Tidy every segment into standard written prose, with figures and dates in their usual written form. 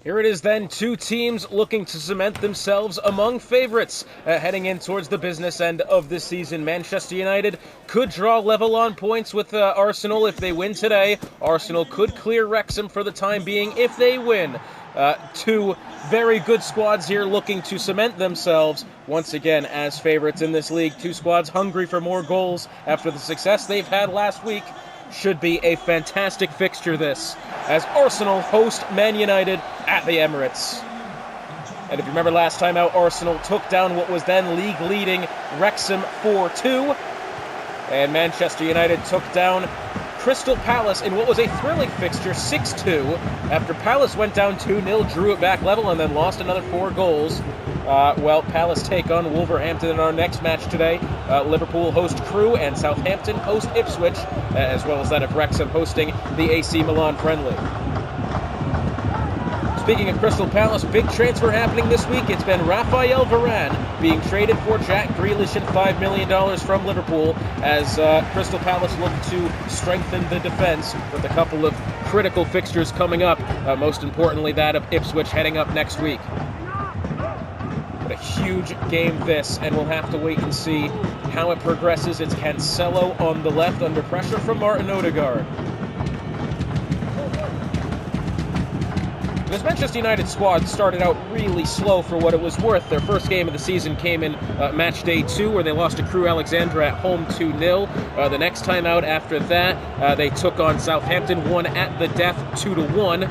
Here it is then, two teams looking to cement themselves among favorites heading in towards the business end of this season. Manchester United could draw level on points with Arsenal if they win today. Arsenal could clear Wrexham for the time being if they win. Two very good squads here looking to cement themselves once again as favorites in this league. Two squads hungry for more goals after the success they've had last week. Should be a fantastic fixture this, as Arsenal host Man United at the Emirates. And if you remember last time out, Arsenal took down what was then league-leading Wrexham 4-2. And Manchester United took down Crystal Palace in what was a thrilling fixture 6-2 after Palace went down 2-0, drew it back level, and then lost another 4 goals. Palace take on Wolverhampton in our next match today. Liverpool host Crewe and Southampton host Ipswich, as well as that of Wrexham hosting the AC Milan friendly. Speaking of Crystal Palace, big transfer happening this week. It's been Raphael Varane being traded for Jack Grealish and $5 million from Liverpool as Crystal Palace look to strengthen the defense with a couple of critical fixtures coming up, most importantly that of Ipswich heading up next week. But a huge game this, and we'll have to wait and see how it progresses. It's Cancelo on the left under pressure from Martin Odegaard. This Manchester United squad started out really slow for what it was worth. Their first game of the season came in Matchday 2, where they lost to Crewe Alexandra at home 2-0. The next time out after that, they took on Southampton, won at the death 2-1.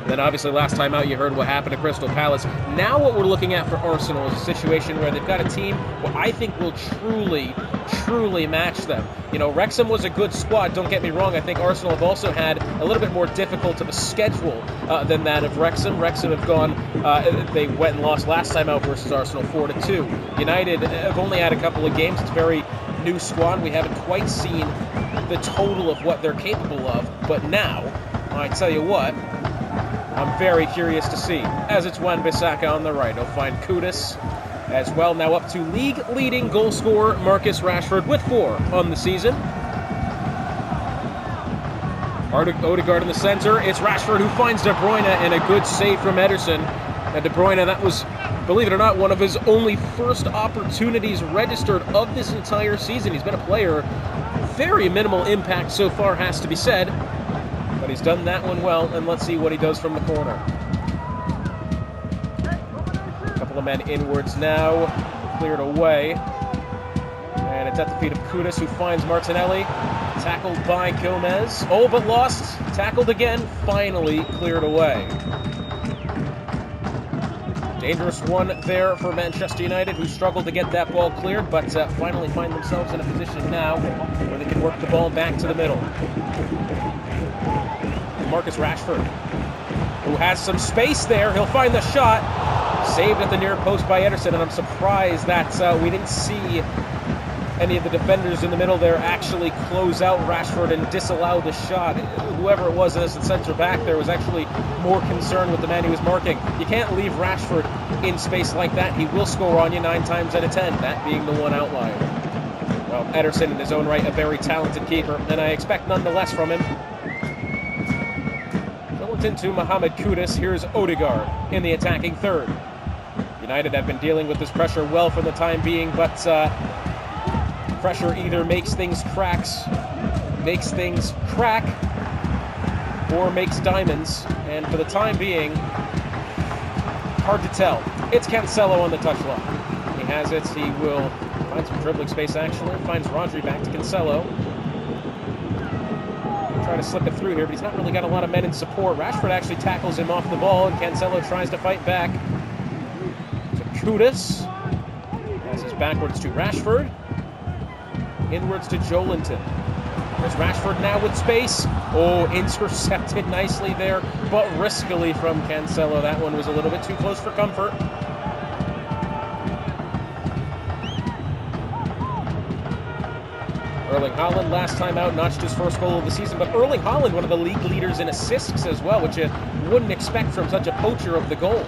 And then obviously last time out you heard what happened to Crystal Palace. Now what we're looking at for Arsenal is a situation where they've got a team who I think will truly match them. You know, Wrexham was a good squad, don't get me wrong. I think Arsenal have also had a little bit more difficult of a schedule than that of Wrexham. Wrexham have gone, they went and lost last time out versus Arsenal 4-2. United have only had a couple of games. It's a very new squad. We haven't quite seen the total of what they're capable of. But now, I tell you what, I'm very curious to see, as it's Wan-Bissaka on the right. He'll find Kudus as well, now up to league-leading goal scorer Marcus Rashford with 4 on the season. Odegaard in the center. It's Rashford who finds De Bruyne, and a good save from Ederson. And De Bruyne, that was, believe it or not, one of his only first opportunities registered of this entire season. He's been a player, very minimal impact so far, has to be said. But he's done that one well, and let's see what he does from the corner. A couple of men inwards now, cleared away. And it's at the feet of Kudus, who finds Martinelli. Tackled by Gomez. Oh, but lost. Tackled again. Finally cleared away. Dangerous one there for Manchester United, who struggled to get that ball cleared, but finally find themselves in a position now where they can work the ball back to the middle. Marcus Rashford, who has some space there. He'll find the shot. Saved at the near post by Ederson, and I'm surprised that we didn't see any of the defenders in the middle there actually close out Rashford and disallow the shot. Whoever it was as the centre back there was actually more concerned with the man he was marking. You can't leave Rashford in space like that. He will score on you 9 times out of 10, that being the one outlier. Well, Ederson in his own right, a very talented keeper, and I expect nonetheless from him. Into Mohamed Kudus. Here's Odegaard in the attacking third. United have been dealing with this pressure well for the time being, but pressure either makes things crack, or makes diamonds, and for the time being, hard to tell. It's Cancelo on the touchline. He has it. He will find some dribbling space, actually. Finds Rodri back to Cancelo. Trying to slip it through here, but he's not really got a lot of men in support. Rashford actually tackles him off the ball, and Cancelo tries to fight back. To Kudus. Passes backwards to Rashford. Inwards to Joelinton. There's Rashford now with space. Oh, intercepted nicely there, but riskily from Cancelo. That one was a little bit too close for comfort. Erling Haaland, last time out, notched his first goal of the season, but Erling Haaland, one of the league leaders in assists as well, which you wouldn't expect from such a poacher of the goal.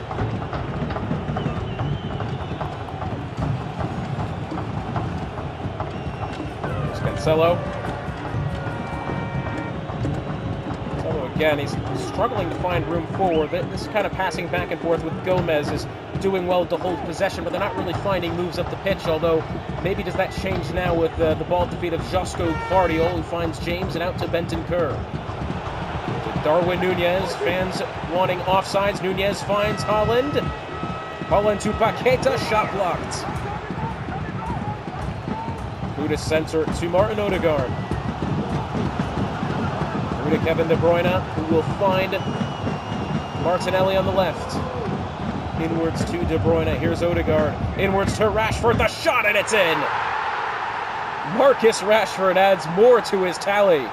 There's Cancelo. Again, he's struggling to find room forward. This kind of passing back and forth with MWeS is doing well to hold possession, but they're not really finding moves up the pitch, although maybe does that change now with the ball at the feet of Josko Vardiol, who finds James and out to Benton Kerr. To Darwin Nunez, fans wanting offsides. Nunez finds Holland. Holland to Paqueta, shot blocked. Kudus center to Martin Odegaard. To Kevin De Bruyne, who will find Martinelli on the left. Inwards to De Bruyne. Here's Odegaard. Inwards to Rashford. The shot, and it's in. Marcus Rashford adds more to his tally.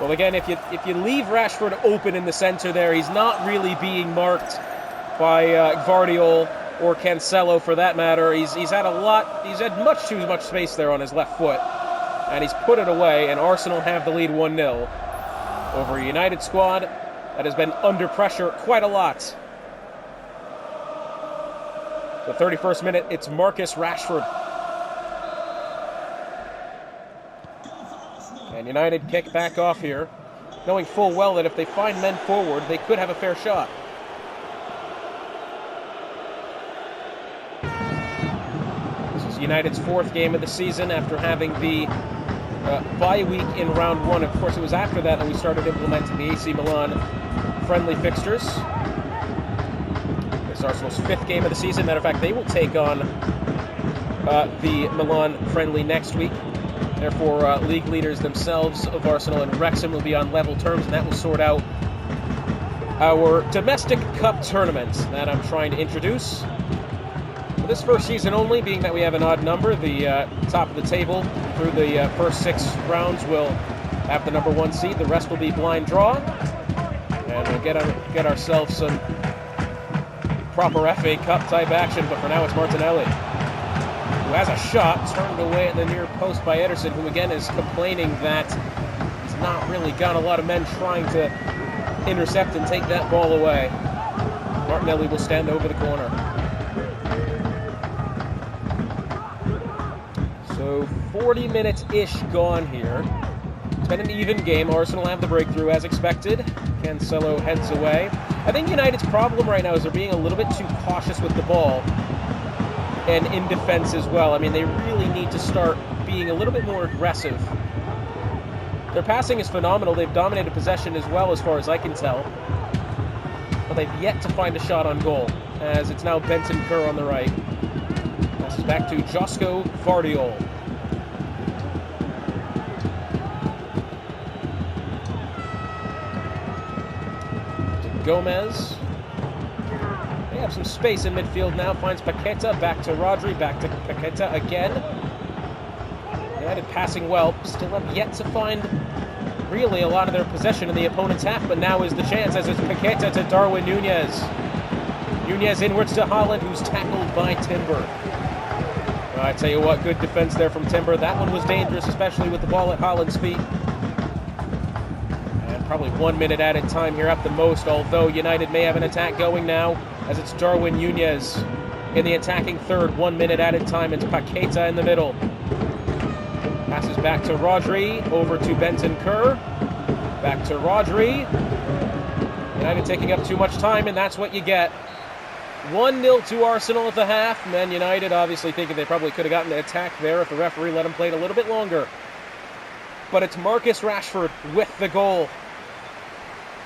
Well, again, if you leave Rashford open in the center there, he's not really being marked by Vardiol or Cancelo, for that matter. He's had much too much space there on his left foot, and he's put it away, and Arsenal have the lead 1-0 over a United squad that has been under pressure quite a lot. The 31st minute, it's Marcus Rashford. And United kick back off here, knowing full well that if they find men forward, they could have a fair shot. United's 4th game of the season after having the bye week in round 1. Of course, it was after that we started implementing the AC Milan friendly fixtures. It's Arsenal's 5th game of the season. Matter of fact, they will take on the Milan friendly next week. Therefore, league leaders themselves of Arsenal and Wrexham will be on level terms, and that will sort out our domestic cup tournament that I'm trying to introduce. This first season only, being that we have an odd number, the top of the table through the first 6 rounds will have the number 1 seed. The rest will be blind draw, and we'll get ourselves some proper FA Cup type action. But for now, it's Martinelli, who has a shot turned away at the near post by Ederson, who again is complaining that he's not really got a lot of men trying to intercept and take that ball away. Martinelli will stand over the corner. So 40 minutes-ish gone here. It's been an even game. Arsenal have the breakthrough as expected. Cancelo heads away. I think United's problem right now is they're being a little bit too cautious with the ball and in defense as well. I mean, they really need to start being a little bit more aggressive. Their passing is phenomenal. They've dominated possession as well, as far as I can tell. But they've yet to find a shot on goal, as it's now Benton Kerr on the right. Passes back to Josko Vardiol. MWeS. They have some space in midfield now. Finds Paqueta, back to Rodri, back to Paqueta again. United passing well. Still have yet to find really a lot of their possession in the opponent's half, but now is the chance as it's Paqueta to Darwin Nunez. Nunez inwards to Holland, who's tackled by Timber. I tell you what, good defense there from Timber. That one was dangerous, especially with the ball at Holland's feet. Probably 1 minute added time here at the most, although United may have an attack going now, as it's Darwin Nunez in the attacking third. 1 minute added time. It's Paqueta in the middle. Passes back to Rodri, over to Benton Kerr. Back to Rodri. United taking up too much time, and that's what you get. 1-0 to Arsenal at the half. Man United obviously thinking they probably could have gotten the attack there if the referee let them play it a little bit longer. But it's Marcus Rashford with the goal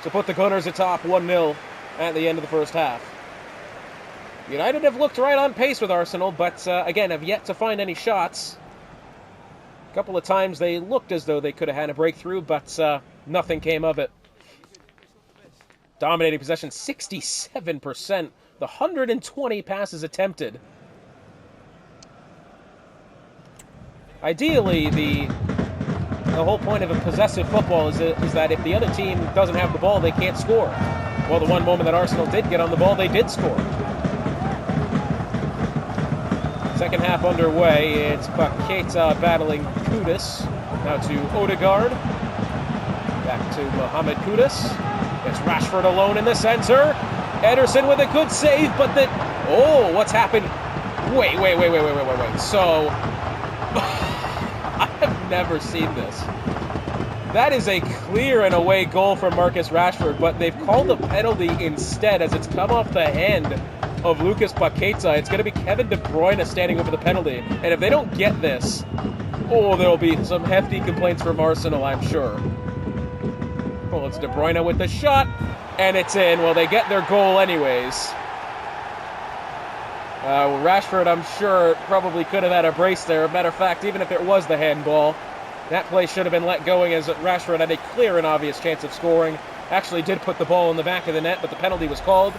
to put the Gunners atop 1-0 at the end of the first half. United have looked right on pace with Arsenal, but again, have yet to find any shots. A couple of times they looked as though they could have had a breakthrough, but nothing came of it. Dominating possession, 67%. The 120 passes attempted. Ideally, the whole point of a possessive football is that if the other team doesn't have the ball, they can't score. Well, the one moment that Arsenal did get on the ball, they did score. Second half underway. It's Paqueta battling Kudus. Now to Odegaard. Back to Mohamed Kudus. It's Rashford alone in the center. Ederson with a good save, but oh, what's happened? Wait. So, I have never seen this. That is a clear and away goal from Marcus Rashford, but they've called a penalty instead as it's come off the hand of Lucas Paqueta. It's going to be Kevin De Bruyne standing over the penalty. And if they don't get this, oh, there'll be some hefty complaints from Arsenal, I'm sure. Well, it's De Bruyne with the shot, and it's in. Well, they get their goal anyways. Rashford, I'm sure, probably could have had a brace there. Matter of fact, even if it was the handball, that play should have been let going as Rashford had a clear and obvious chance of scoring. Actually did put the ball in the back of the net, but the penalty was called.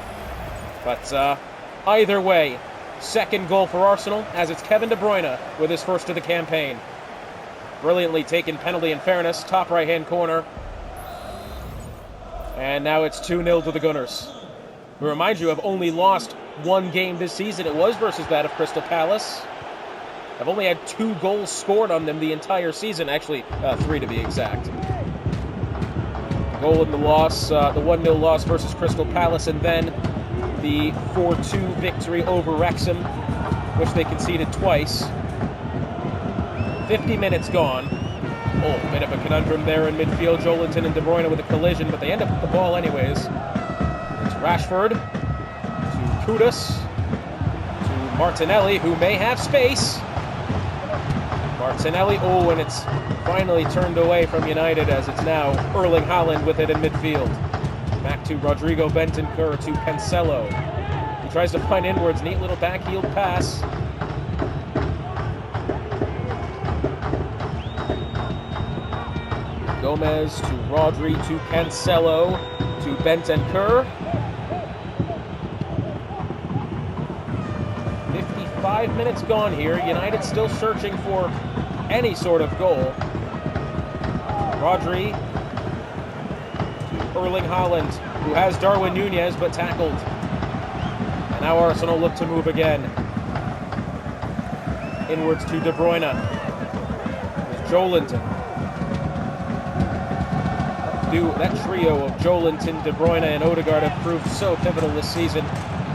But either way, second goal for Arsenal as it's Kevin De Bruyne with his first of the campaign. Brilliantly taken penalty in fairness, top right-hand corner. And now it's 2-0 to the Gunners, who, remind you, have only lost one game this season. It was versus that of Crystal Palace. I've only had 2 goals scored on them the entire season. Actually, 3 to be exact. Goal in the loss, the 1-0 loss versus Crystal Palace, and then the 4-2 victory over Wrexham, which they conceded twice. 50 minutes gone. Oh, bit of a conundrum there in midfield. Joelinton and De Bruyne with a collision, but they end up with the ball anyways. It's Rashford to Kudus to Martinelli, who may have space. Martinelli, oh, and it's finally turned away from United as it's now Erling Haaland with it in midfield. Back to Rodrigo Bentancur to Cancelo. He tries to find inwards, neat little backheel pass. Gomez to Rodri to Cancelo to Bentancur. 55 minutes gone here. United still searching for any sort of goal. Rodri to Erling Haaland, who has Darwin Nunez but tackled. And now Arsenal look to move again. Inwards to De Bruyne. Joelinton. That trio of Joelinton, De Bruyne, and Odegaard have proved so pivotal this season.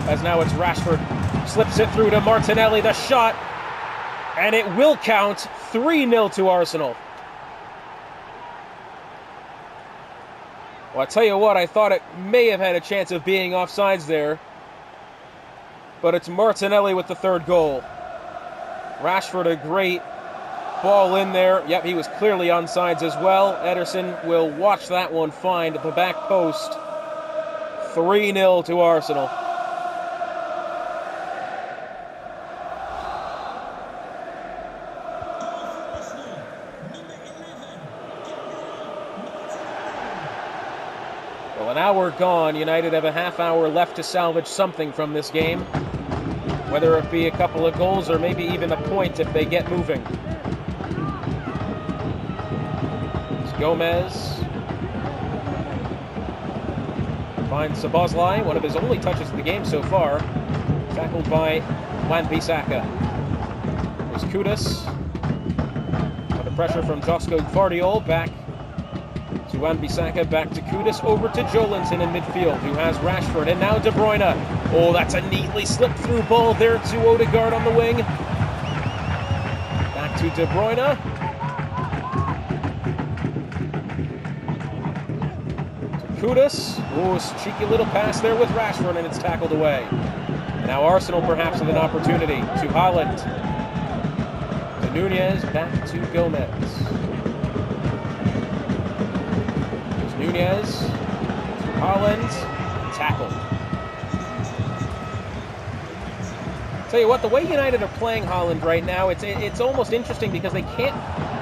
As now it's Rashford. Slips it through to Martinelli, the shot. And it will count 3-0 to Arsenal. Well, I tell you what, I thought it may have had a chance of being offsides there. But it's Martinelli with the third goal. Rashford, a great ball in there. Yep, he was clearly onside as well. Ederson will watch that one find the back post. 3-0 to Arsenal. Well, an hour gone. United have a half hour left to salvage something from this game. Whether it be a couple of goals or maybe even a point if they get moving. Gomez finds Szoboszlai, one of his only touches of the game so far. Tackled by Wan-Bissaka. There's Kudus. Under pressure from Josko Gvardiol. Back to Wan-Bissaka, back to Kudus, over to Joelinton in midfield, who has Rashford, and now De Bruyne. Oh, that's a neatly slipped through ball there to Odegaard on the wing. Back to De Bruyne. Kudus. Oh, cheeky little pass there with Rashford, and it's tackled away. And now Arsenal perhaps with an opportunity to Haaland. To Nunez, back to Gomez. There's Nunez. To Haaland. Tackled. Tell you what, the way United are playing Haaland right now, it's almost interesting because they can't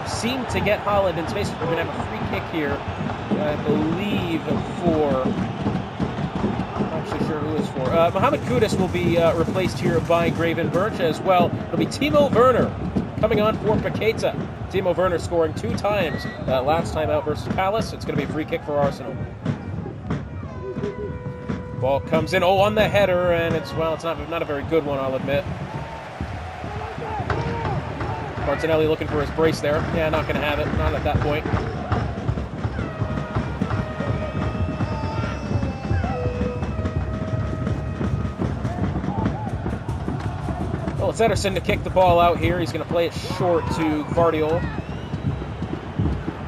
seem to get Haaland in space. We're going to have a free kick here. I believe for, I'm not actually sure who it's for. Mohamed Kudus will be replaced here by Graven Birch as well. It'll be Timo Werner coming on for Paqueta. Timo Werner scoring 2 times last time out versus Palace. It's going to be a free kick for Arsenal. Ball comes in, on the header, and it's not a very good one, I'll admit. Martinelli looking for his brace there. Yeah, not going to have it, not at that point. Well, it's Ederson to kick the ball out here. He's going to play it short to Guardiola.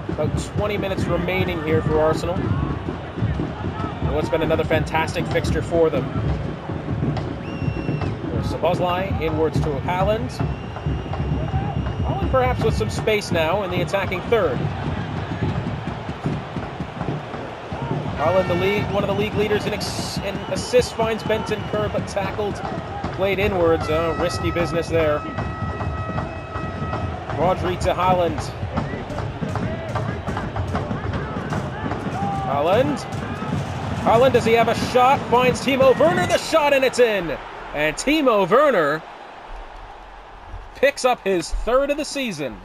About 20 minutes remaining here for Arsenal. And what's been another fantastic fixture for them. There's Szoboszlai inwards to Haaland. Haaland perhaps with some space now in the attacking third. Haaland, one of the league leaders in assists, finds Benton Kerr, but tackled, played inwards. Risky business there. Rodri to Haaland. Haaland, does he have a shot? Finds Timo Werner the shot, and it's in! And Timo Werner picks up his third of the season.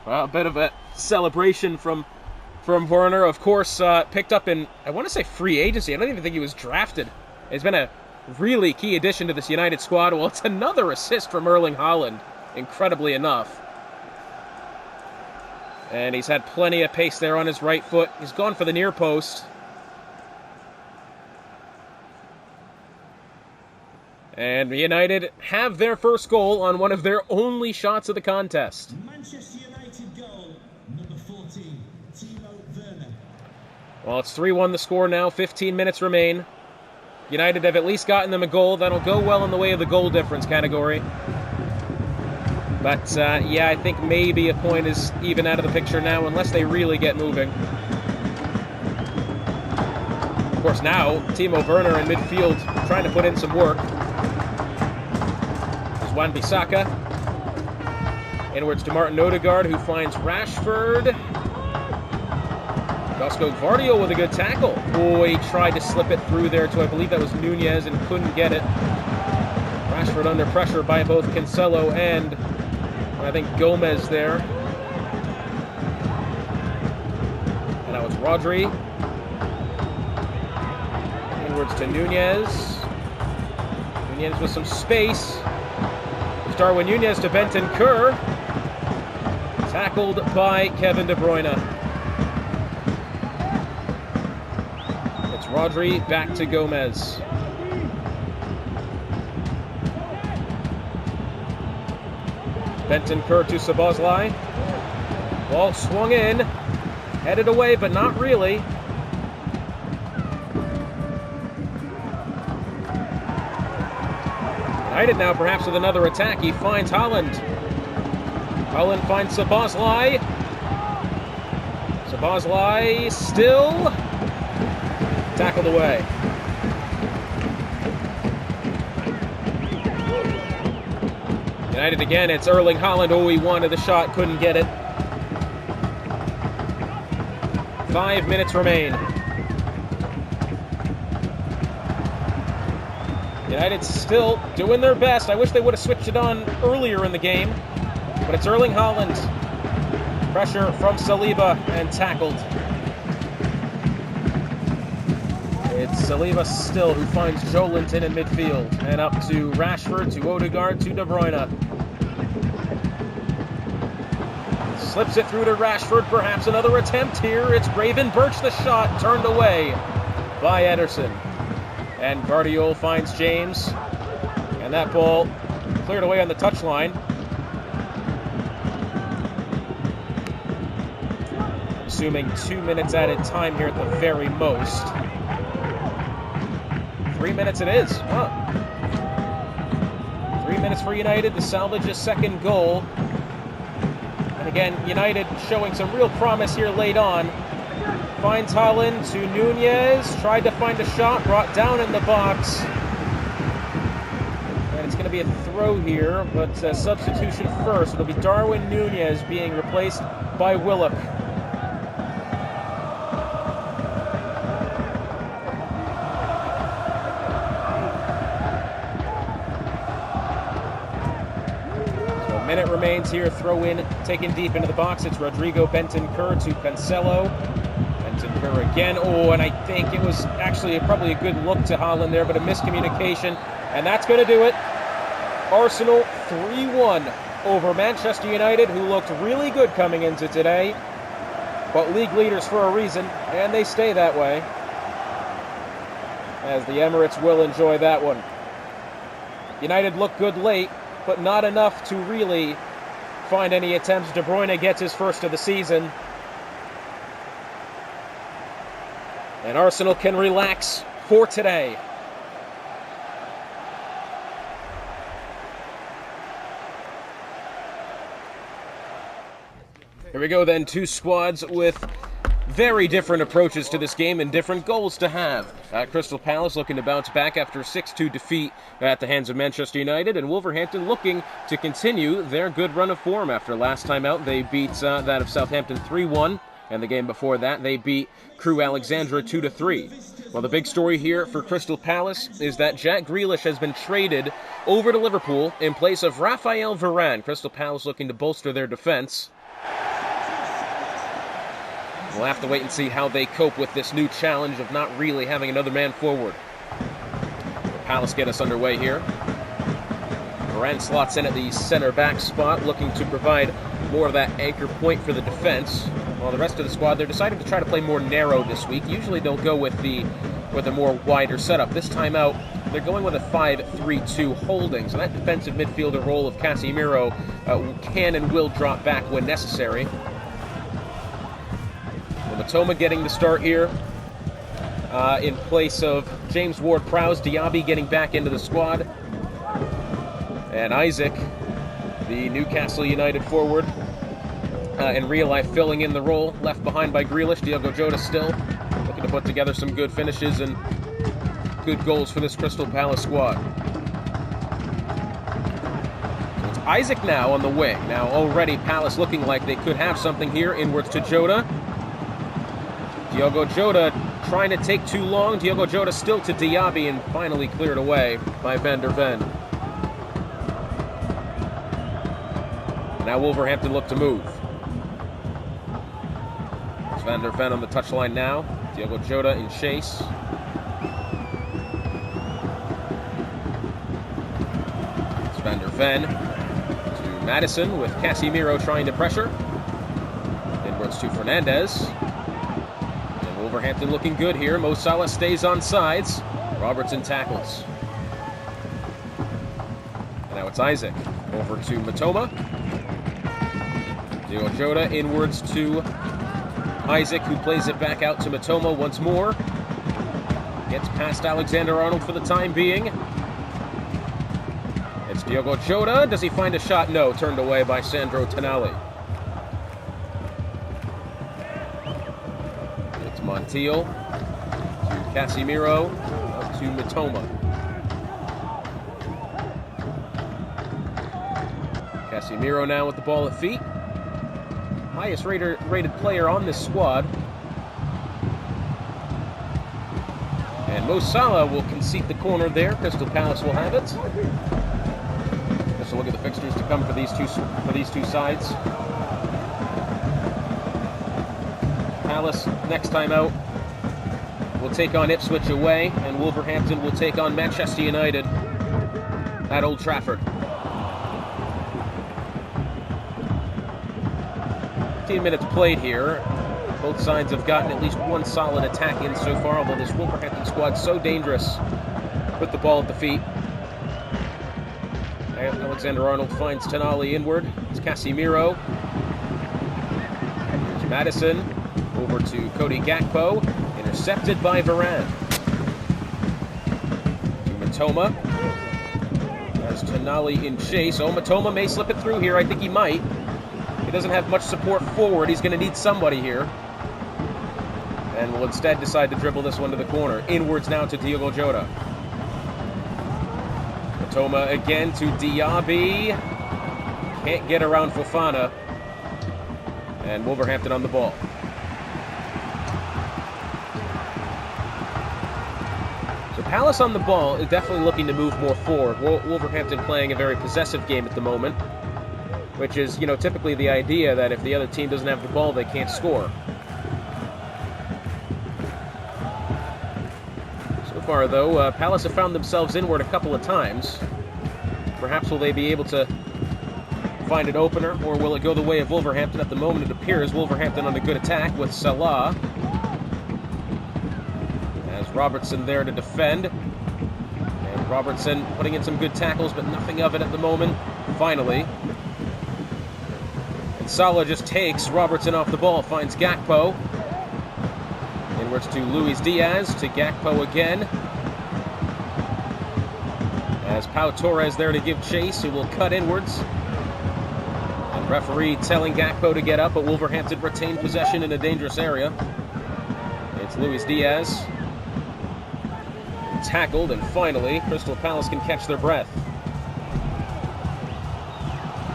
Well, a bit of a celebration from Werner. Of course, picked up in, I want to say, free agency. I don't even think he was drafted. He's been a really key addition to this United squad. Well, it's another assist from Erling Haaland, incredibly enough. And he's had plenty of pace there on his right foot. He's gone for the near post. And United have their first goal on one of their only shots of the contest. Manchester United goal, number 14, Timo Werner. Well, it's 3-1 the score now, 15 minutes remain. United have at least gotten them a goal. That'll go well in the way of the goal difference category. But, yeah, I think maybe a point is even out of the picture now, unless they really get moving. Of course, now, Timo Werner in midfield trying to put in some work. There's Wan-Bissaka. Inwards to Martin Odegaard, who finds Rashford. Josko Gvardiol with a good tackle. Oh, he tried to slip it through there to, I believe that was Nunez, and couldn't get it. Rashford under pressure by both Cancelo and, I think, Gomez there. And now it's Rodri. Inwards to Nunez. Nunez with some space. There's Darwin Nunez to Benton Kerr. Tackled by Kevin De Bruyne. It's Rodri back to Gomez. Benton Kerr to Szoboszlai. Ball swung in. Headed away, but not really. United now perhaps with another attack. He finds Haaland. Haaland finds Szoboszlai. Szoboszlai still tackled away. United again, it's Erling Haaland. Oh, he wanted the shot, couldn't get it. 5 minutes remain. United still doing their best. I wish they would have switched it on earlier in the game. But it's Erling Haaland. Pressure from Saliba and tackled. It's Saliba still who finds Joelinton in midfield. And up to Rashford, to Odegaard, to De Bruyne. Slips it through to Rashford. Perhaps another attempt here. It's Raven Birch, the shot turned away by Ederson. And Guardiola finds James. And that ball cleared away on the touchline. Assuming 2 minutes added time here at the very most. 3 minutes it is. Huh. 3 minutes for United to salvage a second goal. And again, United showing some real promise here late on. Finds Haaland to Nunez. Tried to find a shot. Brought down in the box. And it's going to be a throw here, but substitution first. It'll be Darwin Nunez being replaced by Willock. Minute remains here. Throw in, taken deep into the box. It's Rodrigo Benton Kerr to Cancelo. Benton Kerr again. Oh, and I think it was actually probably a good look to Haaland there, but a miscommunication. And that's going to do it. Arsenal 3-1 over Manchester United, who looked really good coming into today. But league leaders for a reason, and they stay that way. as the Emirates will enjoy that one. United look good late, but not enough to really find any attempts. De Bruyne gets his first of the season. And Arsenal can relax for today. Here we go then, two squads with very different approaches to this game and different goals to have. Crystal Palace looking to bounce back after a 6-2 defeat at the hands of Manchester United, and Wolverhampton looking to continue their good run of form. After last time out, they beat that of Southampton 3-1, and the game before that, they beat Crewe Alexandra 2-3. Well, the big story here for Crystal Palace is that Jack Grealish has been traded over to Liverpool in place of Raphael Varane. Crystal Palace looking to bolster their defense. We'll have to wait and see how they cope with this new challenge of not really having another man forward. Palace get us underway here. Varane slots in at the center-back spot, looking to provide more of that anchor point for the defense. While the rest of the squad, they're deciding to try to play more narrow this week. Usually they'll go with a more wider setup. This time out, they're going with a 5-3-2 holding. So that defensive midfielder role of Casemiro can and will drop back when necessary. Matoma getting the start here in place of James Ward-Prowse. Diaby getting back into the squad. And Isaac, the Newcastle United forward, in real life filling in the role left behind by Grealish. Diogo Jota still looking to put together some good finishes and good goals for this Crystal Palace squad. So it's Isaac now on the wing. Now already Palace looking like they could have something here. Inwards to Jota. Diogo Jota trying to take too long. Diogo Jota still to Diaby and finally cleared away by Van der Ven. Now Wolverhampton look to move. It's Van der Ven on the touchline now. Diogo Jota in chase. It's Van der Ven to Maddison with Casemiro trying to pressure. Inwards to Fernandez. Wolverhampton looking good here. Mo Salah stays on sides. Robertson tackles. And now it's Isaac. Over to Matoma. Diogo Jota inwards to Isaac, who plays it back out to Matoma once more. Gets past Alexander-Arnold for the time being. It's Diogo Jota. Does he find a shot? No. Turned away by Sandro Tonali. Montiel to Casemiro, up to Matoma. Casemiro now with the ball at feet. Highest rated player on this squad. And Mo Salah will concede the corner there. Crystal Palace will have it. Just a look at the fixtures to come for these two sides. Palace, next time out, will take on Ipswich away, and Wolverhampton will take on Manchester United at Old Trafford. 15 minutes played here. Both sides have gotten at least one solid attack in so far, although this Wolverhampton squad's so dangerous with the ball at the feet. Alexander-Arnold finds Tonali inward. It's Casemiro. There's Maddison. Over to Cody Gakpo, intercepted by Varane. To Matoma. There's Tonali in chase. Oh, Matoma may slip it through here. I think he might. He doesn't have much support forward. He's going to need somebody here. And will instead decide to dribble this one to the corner. Inwards now to Diogo Jota. Matoma again to Diaby. Can't get around Fofana. And Wolverhampton on the ball. Palace on the ball is definitely looking to move more forward. Wolverhampton playing a very possessive game at the moment, which is, typically the idea that if the other team doesn't have the ball, they can't score. So far, though, Palace have found themselves inward a couple of times. Perhaps will they be able to find an opener, or will it go the way of Wolverhampton? At the moment, it appears Wolverhampton on a good attack with Salah. Robertson there to defend. And Robertson putting in some good tackles, but nothing of it at the moment. Finally. And Salah just takes Robertson off the ball, finds Gakpo. Inwards to Luis Diaz, to Gakpo again. As Pau Torres there to give chase, who will cut inwards. And referee telling Gakpo to get up, but Wolverhampton retain possession in a dangerous area. It's Luis Diaz. Tackled, and finally, Crystal Palace can catch their breath.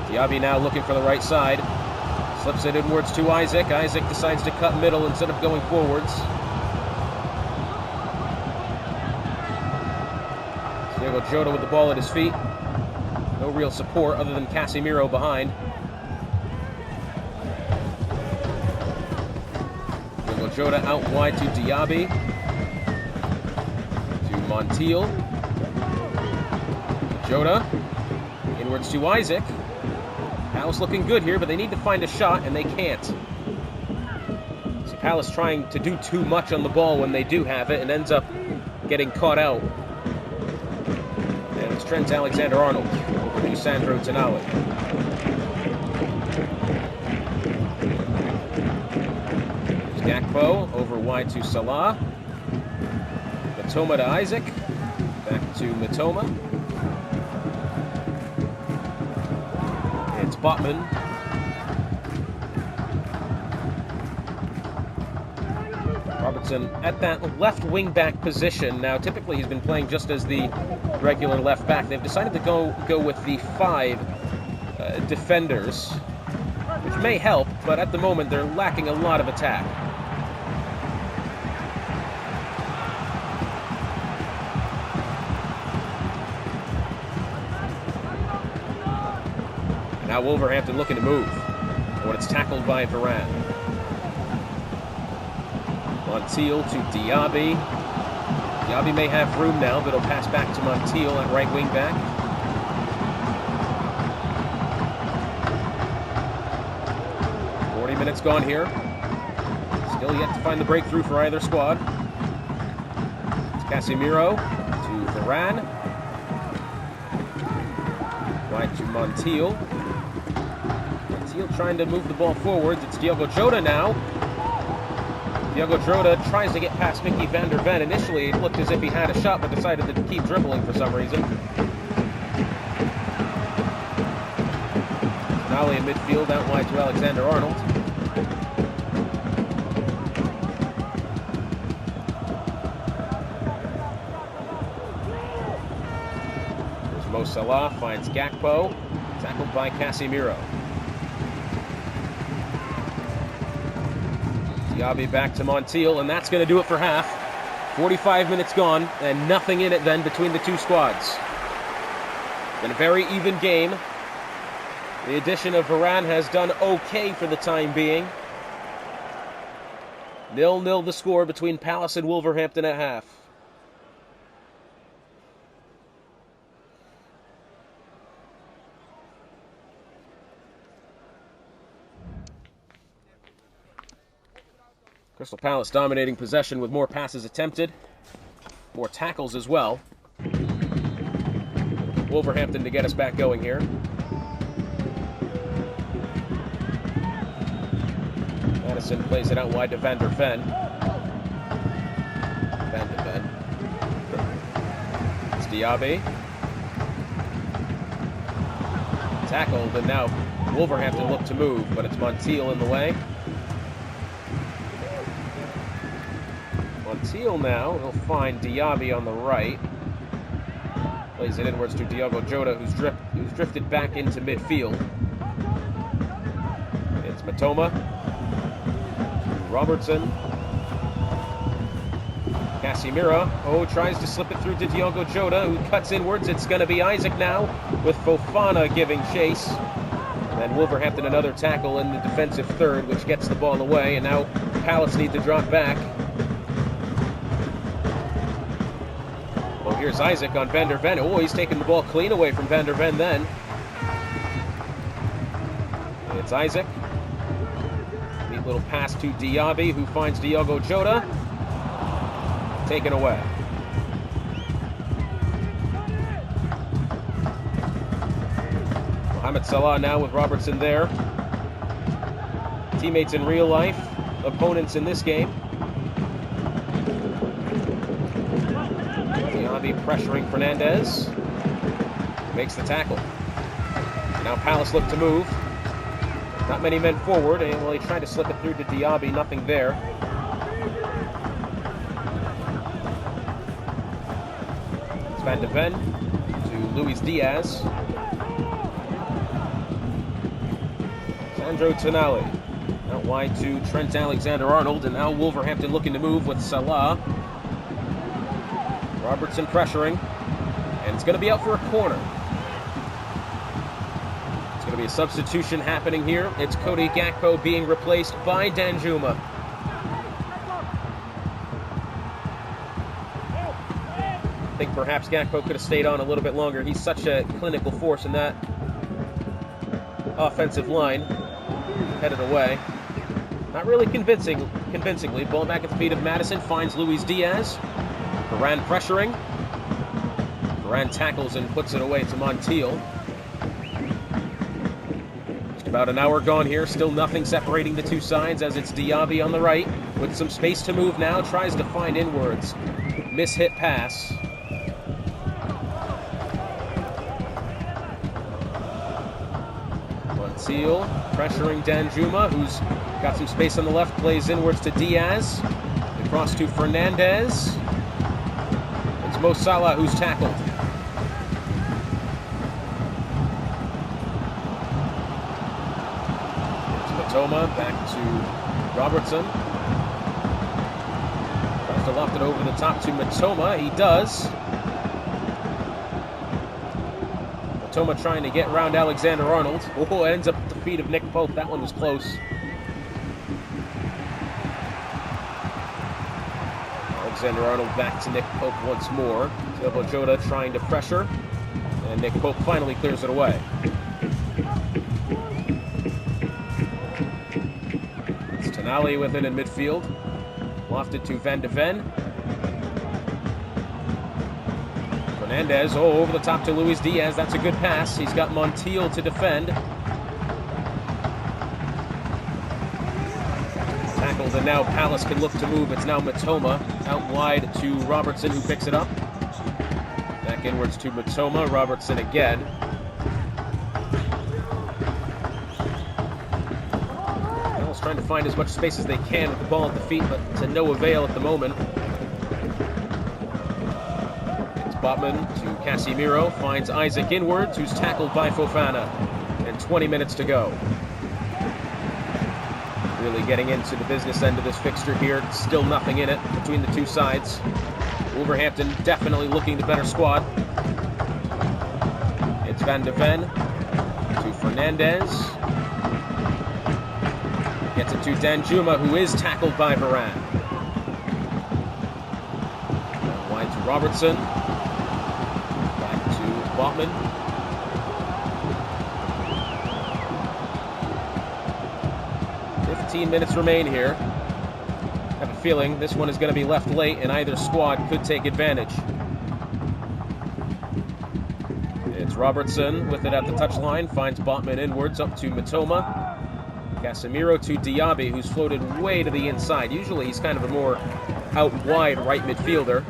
Diaby now looking for the right side. Slips it inwards to Isaac. Isaac decides to cut middle instead of going forwards. Diogo Jota with the ball at his feet. No real support other than Casemiro behind. Diogo Jota out wide to Diaby. To Montiel. Jota. Inwards to Isaac. Palace looking good here, but they need to find a shot, and they can't. So Palace trying to do too much on the ball when they do have it, and ends up getting caught out. And it's Trent Alexander-Arnold over to Sandro Tonali. There's Gakpo over wide to Salah. Matoma to Isaac. Back to Matoma. It's Botman. Robertson at that left wing back position. Now, typically he's been playing just as the regular left back. They've decided to go with the 5 defenders, which may help, but at the moment they're lacking a lot of attack. Now Wolverhampton looking to move when it's tackled by Varane. Montiel to Diaby. Diaby may have room now, but he'll pass back to Montiel at right wing back. Minutes gone here. Still yet to find the breakthrough for either squad. It's Casemiro to Varane. Right to Montiel. Montiel trying to move the ball forwards. It's Diogo Jota now. Diogo Jota tries to get past Mickey van der Ven. Initially, it looked as if he had a shot, but decided to keep dribbling for some reason. Nolly in midfield, out wide to Alexander-Arnold. Mo Salah finds Gakpo, tackled by Casemiro. Diaby back to Montiel, and that's going to do it for half. 45 minutes gone, and nothing in it then between the two squads. Been a very even game. The addition of Varane has done okay for the time being. 0-0 the score between Palace and Wolverhampton at half. Crystal Palace dominating possession with more passes attempted, more tackles as well. Wolverhampton to get us back going here. Madison plays it out wide to Van der Ven. Van der Ven. It's Diaby. Tackled, and now Wolverhampton look to move, but it's Montiel in the way. Montiel now, he'll find Diaby on the right. Plays it inwards to Diogo Jota, who's drifted back into midfield. It's Matoma. Robertson. Casemiro. Tries to slip it through to Diogo Jota, who cuts inwards. It's going to be Isaac now, with Fofana giving chase. And then Wolverhampton another tackle in the defensive third, which gets the ball away. And now Palace need to drop back. Here's Isaac on Van der Ven. He's taking the ball clean away from Van der Ven then. It's Isaac. Neat little pass to Diaby, who finds Diogo Jota. taken away. Mohamed Salah now with Robertson there. Teammates in real life, opponents in this game. Diaby pressuring Fernandez. Makes the tackle. Now Palace look to move. Not many men forward, and well, he tried to slip it through to Diaby, nothing there. It's Van de Ven to Luis Diaz. Sandro Tonali. Out wide to Trent Alexander-Arnold, and now Wolverhampton looking to move with Salah. Robertson pressuring, and it's going to be out for a corner. It's going to be a substitution happening here. It's Cody Gakpo being replaced by Danjuma. I think perhaps Gakpo could have stayed on a little bit longer. He's such a clinical force in that offensive line. Headed away. Not really convincingly. Ball back at the feet of Madison. Finds Luis Diaz. Varane pressuring. Varane tackles and puts it away to Montiel. Just about an hour gone here. Still nothing separating the two sides as it's Diaby on the right. With some space to move now. Tries to find inwards. Miss-hit pass. Montiel pressuring Danjuma, who's got some space on the left, plays inwards to Diaz. Across to Fernandez. It's Mo Salah who's tackled. It's Matoma, back to Robertson. Tries to loft it over the top to Matoma. He does. Matoma trying to get around Alexander-Arnold. Oh, it ends up at the feet of Nick Pope. That one was close. Alexander-Arnold back to Nick Pope once more. Diogo Jota trying to pressure. And Nick Pope finally clears it away. It's Tonali with it in midfield. Lofted to Van de Ven. Fernandez, over the top to Luis Diaz. That's a good pass. He's got Montiel to defend. Tackled, and now Palace can look to move. It's now Matoma out wide to Robertson, who picks it up. Back inwards to Matoma. Robertson again. Palace trying to find as much space as they can with the ball at the feet, but to no avail at the moment. Botman to Casemiro, finds Isaac inwards, who's tackled by Fofana. And 20 minutes to go. Really getting into the business end of this fixture here. Still nothing in it between the two sides. Wolverhampton definitely looking the better squad. It's Van de Ven to Fernandez. Gets it to Danjuma, who is tackled by Varane. Wide to Robertson. Botman. "15 minutes remain here. I have a feeling this one is going to be left late and either squad could take advantage. It's Robertson with it at the touchline, finds Botman inwards up to Matoma. Casemiro to Diaby, who's floated way to the inside. Usually he's kind of a more out wide right midfielder.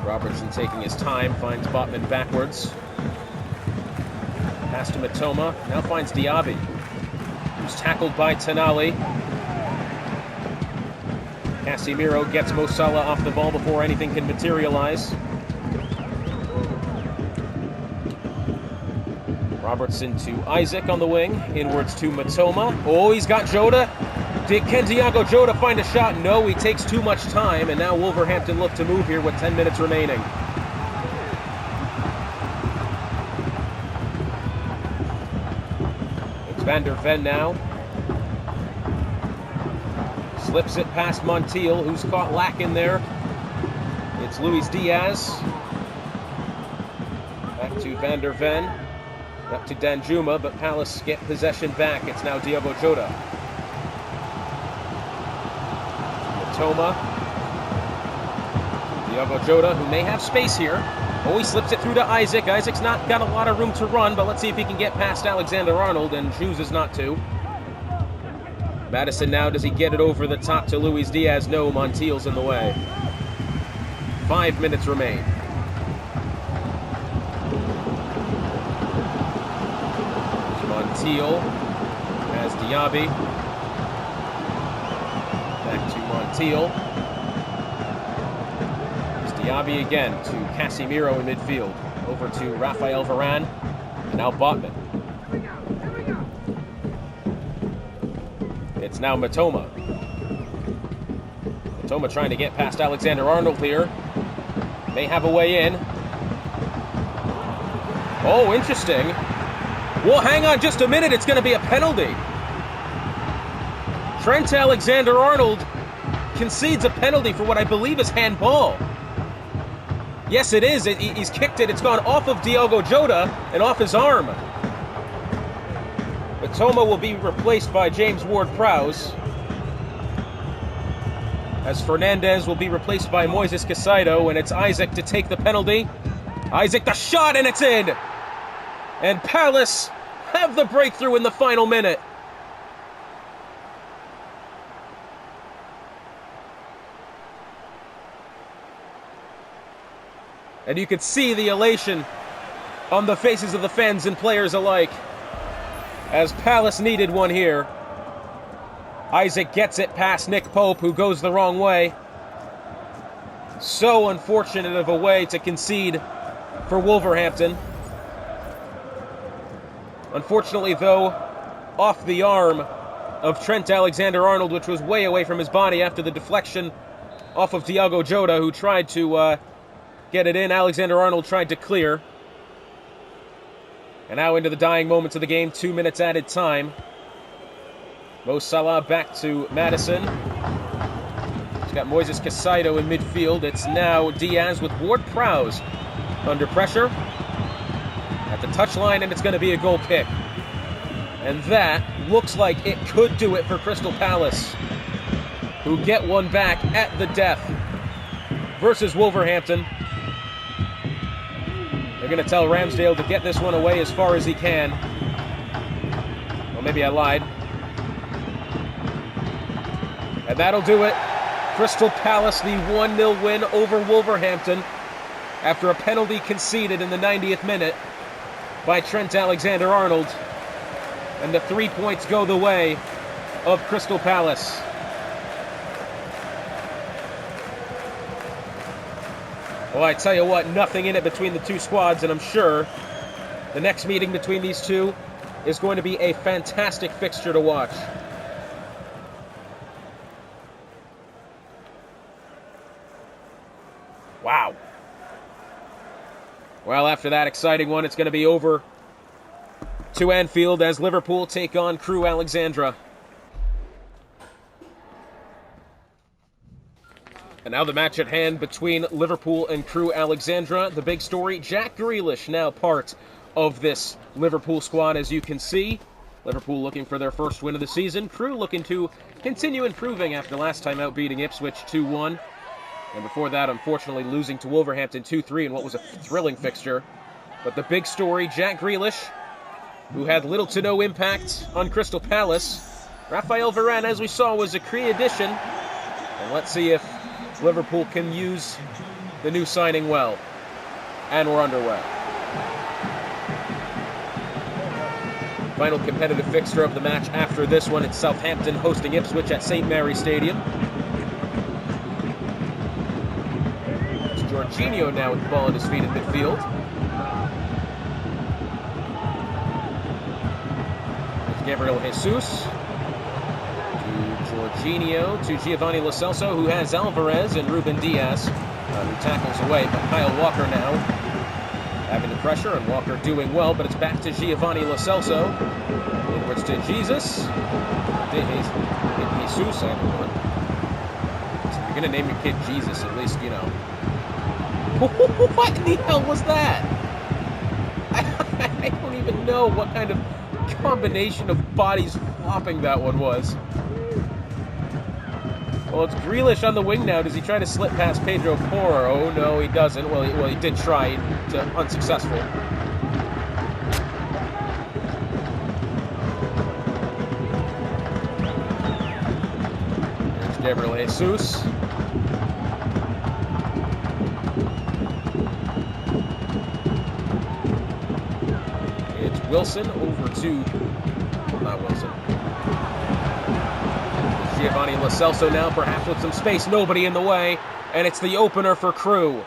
Robertson taking his time, finds Botman backwards. Pass to Matoma, now finds Diaby, who's tackled by Tonali. Casemiro gets Mo Salah off the ball before anything can materialize. Robertson to Isaac on the wing, inwards to Matoma. Oh, he's got Jota. Can Diogo Jota find a shot? No, he takes too much time, and now Wolverhampton look to move here with 10 minutes remaining. It's Van der Ven now. Slips it past Montiel, who's caught lacking there. It's Luis Diaz. Back to Van der Ven. Up to Danjuma, but Palace get possession back. It's now Diogo Jota. Matoma. Diogo Jota, who may have space here. Oh, he slips it through to Isaac. Isaac's not got a lot of room to run, but let's see if he can get past Alexander-Arnold, and chooses not to. Madison now, does he get it over the top to Luis Diaz? No, Montiel's in the way. 5 minutes remain. Montiel has Diaby. Back to Montiel. It's Diaby again to Casemiro in midfield. Over to Rafael Varane. And now Botman. It's now Matoma. Matoma trying to get past Alexander-Arnold here. May have a way in. Oh, interesting. Well, hang on just a minute. It's going to be a penalty. Trent Alexander-Arnold concedes a penalty for what I believe is handball. Yes, it is. He's kicked it. It's gone off of Diogo Jota and off his arm. Matoma will be replaced by James Ward-Prowse, as Fernandez will be replaced by Moises Caicedo, and it's Isaac to take the penalty. Isaac, the shot, and it's in! And Palace have the breakthrough in the final minute. And you could see the elation on the faces of the fans and players alike, as Palace needed one here. Isaac gets it past Nick Pope, who goes the wrong way. So unfortunate of a way to concede for Wolverhampton. Unfortunately, though, off the arm of Trent Alexander-Arnold, which was way away from his body after the deflection off of Diogo Jota, who tried to get it in. Alexander-Arnold tried to clear. And now into the dying moments of the game, 2 minutes added time. Mo Salah back to Madison. He's got Moises Caicedo in midfield. It's now Diaz with Ward-Prowse under pressure at the touchline, and it's going to be a goal kick. And that looks like it could do it for Crystal Palace, who get one back at the death versus Wolverhampton. They're going to tell Ramsdale to get this one away as far as he can. Well, maybe I lied. And that'll do it. Crystal Palace, the 1-0 win over Wolverhampton after a penalty conceded in the 90th minute by Trent Alexander-Arnold. And the 3 points go the way of Crystal Palace. Well, I tell you what, nothing in it between the two squads, and I'm sure the next meeting between these two is going to be a fantastic fixture to watch. Wow. Well, after that exciting one, it's going to be over to Anfield as Liverpool take on Crew Alexandra. And now the match at hand between Liverpool and Crew Alexandra. The big story, Jack Grealish now part of this Liverpool squad, as you can see. Liverpool looking for their first win of the season. Crew looking to continue improving after last time out beating Ipswich 2-1. And before that, unfortunately, losing to Wolverhampton 2-3 in what was a thrilling fixture. But the big story, Jack Grealish, who had little to no impact on Crystal Palace. Rafael Varane, as we saw, was a key addition. And let's see if Liverpool can use the new signing well. And we're underway. Final competitive fixture of the match after this one. It's Southampton hosting Ipswich at St. Mary's Stadium. It's Jorginho now with the ball at his feet in midfield. There's Gabriel Jesus. Jorginho to Giovanni Lo Celso, who has Alvarez and Ruben Diaz, who tackles away. But Kyle Walker now having the pressure, and Walker doing well, but it's back to Giovanni Lo Celso. Inwards to Jesus. Jesus, I don't know. So if you're going to name your kid Jesus, at least, you know. What in the hell was that? I don't even know what kind of combination of bodies flopping that one was. Well, it's Grealish on the wing now. Does he try to slip past Pedro Porro? Oh, no, he doesn't. Well, he did try, unsuccessful. There's Gabriel Jesus. It's Wilson over to... not Wilson. Giovanni Lo Celso now, perhaps with some space, nobody in the way, and it's the opener for Crew.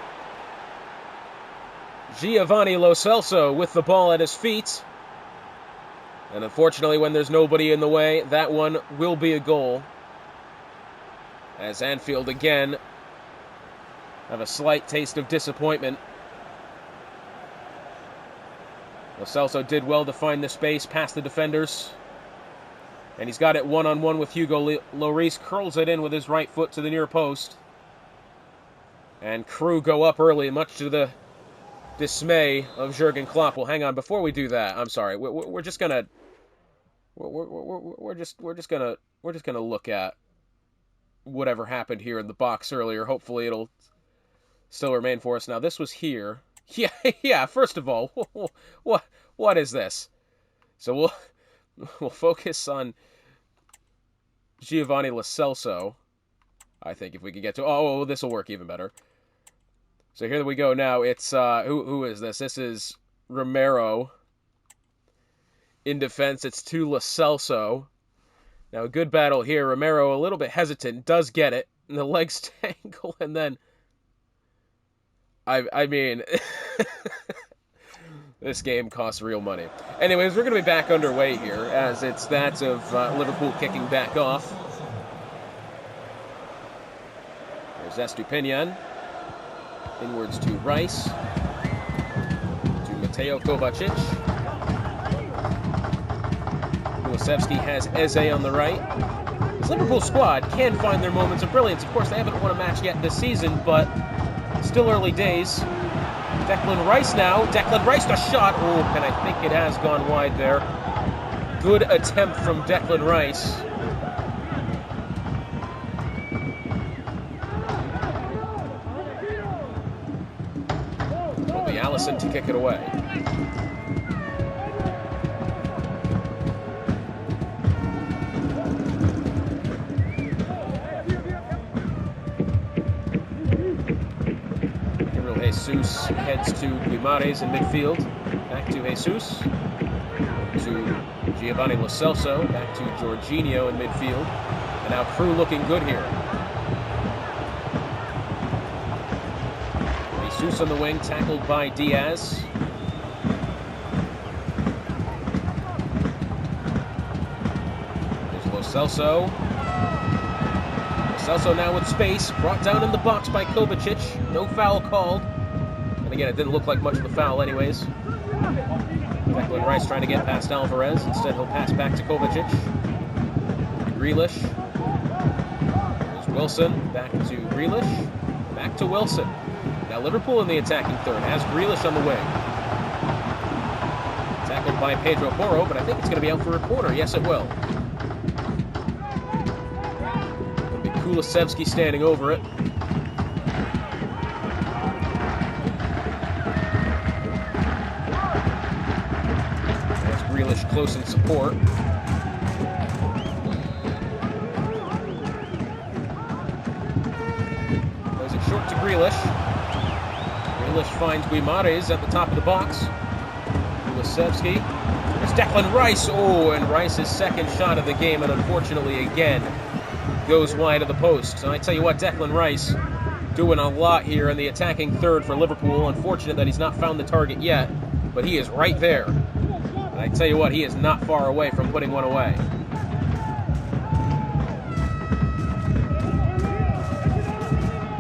Giovanni Lo Celso with the ball at his feet, and unfortunately when there's nobody in the way, that one will be a goal, as Anfield again have a slight taste of disappointment. Lo Celso did well to find the space past the defenders. And he's got it one-on-one with Hugo Lloris. Curls it in with his right foot to the near post. And Crew go up early, much to the dismay of Jurgen Klopp. Well, hang on. Before we do that, I'm sorry. We're just gonna look at whatever happened here in the box earlier. Hopefully, it'll still remain for us. Now, this was here. Yeah. First of all, what is this? So we'll focus on Giovanni Lo Celso, I think, if we could get to... Oh, this will work even better. So here we go now. It's... who is this? This is Romero. In defense, it's to Lo Celso. Now, a good battle here. Romero, a little bit hesitant, does get it. And the legs tangle, and then... I mean... This game costs real money. Anyways, we're going to be back underway here, as it's that of Liverpool kicking back off. There's Estupinian. Inwards to Rice. To Mateo Kovacic. Kulusevski has Eze on the right. This Liverpool squad can find their moments of brilliance. Of course, they haven't won a match yet this season, but still early days. Declan Rice now. Declan Rice, the shot. Oh, and I think it has gone wide there. Good attempt from Declan Rice. It'll be Allison to kick it away. Jesus heads to Guimarães in midfield. Back to Jesus. To Giovanni Lo Celso. Back to Jorginho in midfield. And now Crew looking good here. Jesus on the wing, tackled by Diaz. There's Lo Celso. Lo Celso now with space. Brought down in the box by Kovacic. No foul called. And again, it didn't look like much of a foul anyways. Declan Rice trying to get past Alvarez. Instead, he'll pass back to Kovacic. Grealish. There's Wilson. Back to Grealish. Back to Wilson. Now Liverpool in the attacking third has Grealish on the wing. Tackled by Pedro Porro, but I think it's going to be out for a corner. Yes, it will. It'll be Kulusevski standing over it. Grealish close in support. Goes it short to Grealish. Grealish finds Guimarães at the top of the box. Kulusevski. There's Declan Rice. Oh, and Rice's second shot of the game, and unfortunately again goes wide of the post. And I tell you what, Declan Rice doing a lot here in the attacking third for Liverpool. Unfortunate that he's not found the target yet, but he is right there. And I tell you what, he is not far away from putting one away.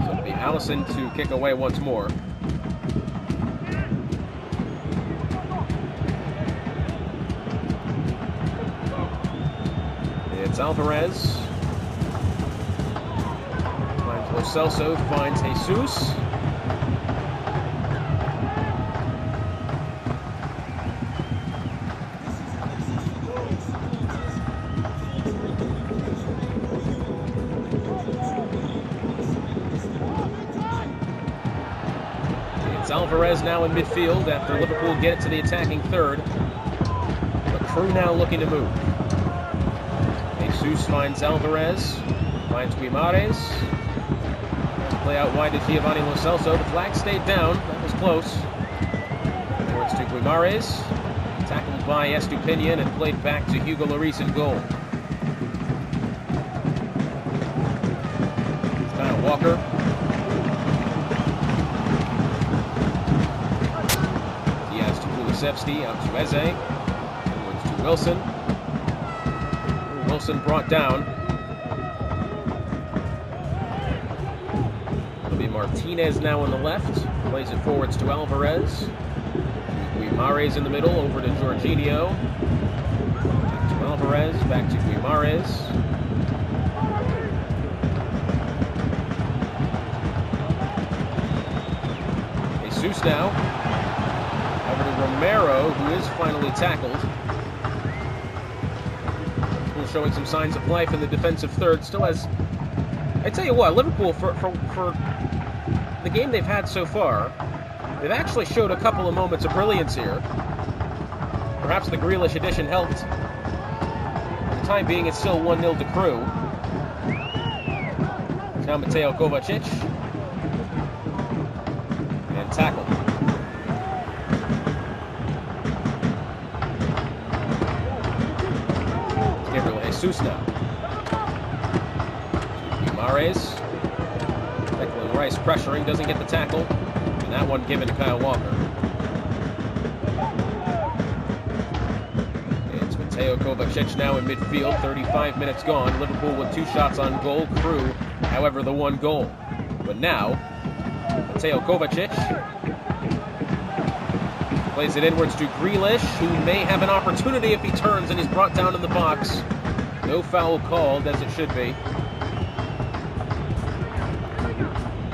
So it'll be Allison to kick away once more. It's Alvarez. Finds Lo Celso, finds Jesus. It's Alvarez now in midfield after Liverpool get it to the attacking third. But Crew now looking to move. Jesus finds Alvarez, finds Guimarães. Play out wide to Giovanni Lo Celso. The flag stayed down. That was close. Towards to Guimarães. Tackled by Estupinian and played back to Hugo Lloris in goal. Kyle Walker. Diaz to Kulusevski. Out to Eze. Towards to Wilson. Wilson brought down. It'll be Martinez now on the left. Plays it forwards to Alvarez. Guimarães in the middle, over to Jorginho. Back to Alvarez, back to Guimarães. Jesus now. Over to Romero, who is finally tackled. Showing some signs of life in the defensive third. Still has... I tell you what, Liverpool, for the game they've had so far, they've actually showed a couple of moments of brilliance here. Perhaps the Grealish addition helped. For the time being, it's still 1-0 to Crew. Now Mateo Kovacic. And tackled. Jesus now. Guimarães. Declan Rice pressuring, doesn't get the tackle. And that one given to Kyle Walker. It's Mateo Kovacic now in midfield. 35 minutes gone. Liverpool with 2 shots on goal. Crew, however, the 1 goal. But now, Mateo Kovacic plays it inwards to Grealish, who may have an opportunity if he turns and he's brought down in the box. No foul called, as it should be.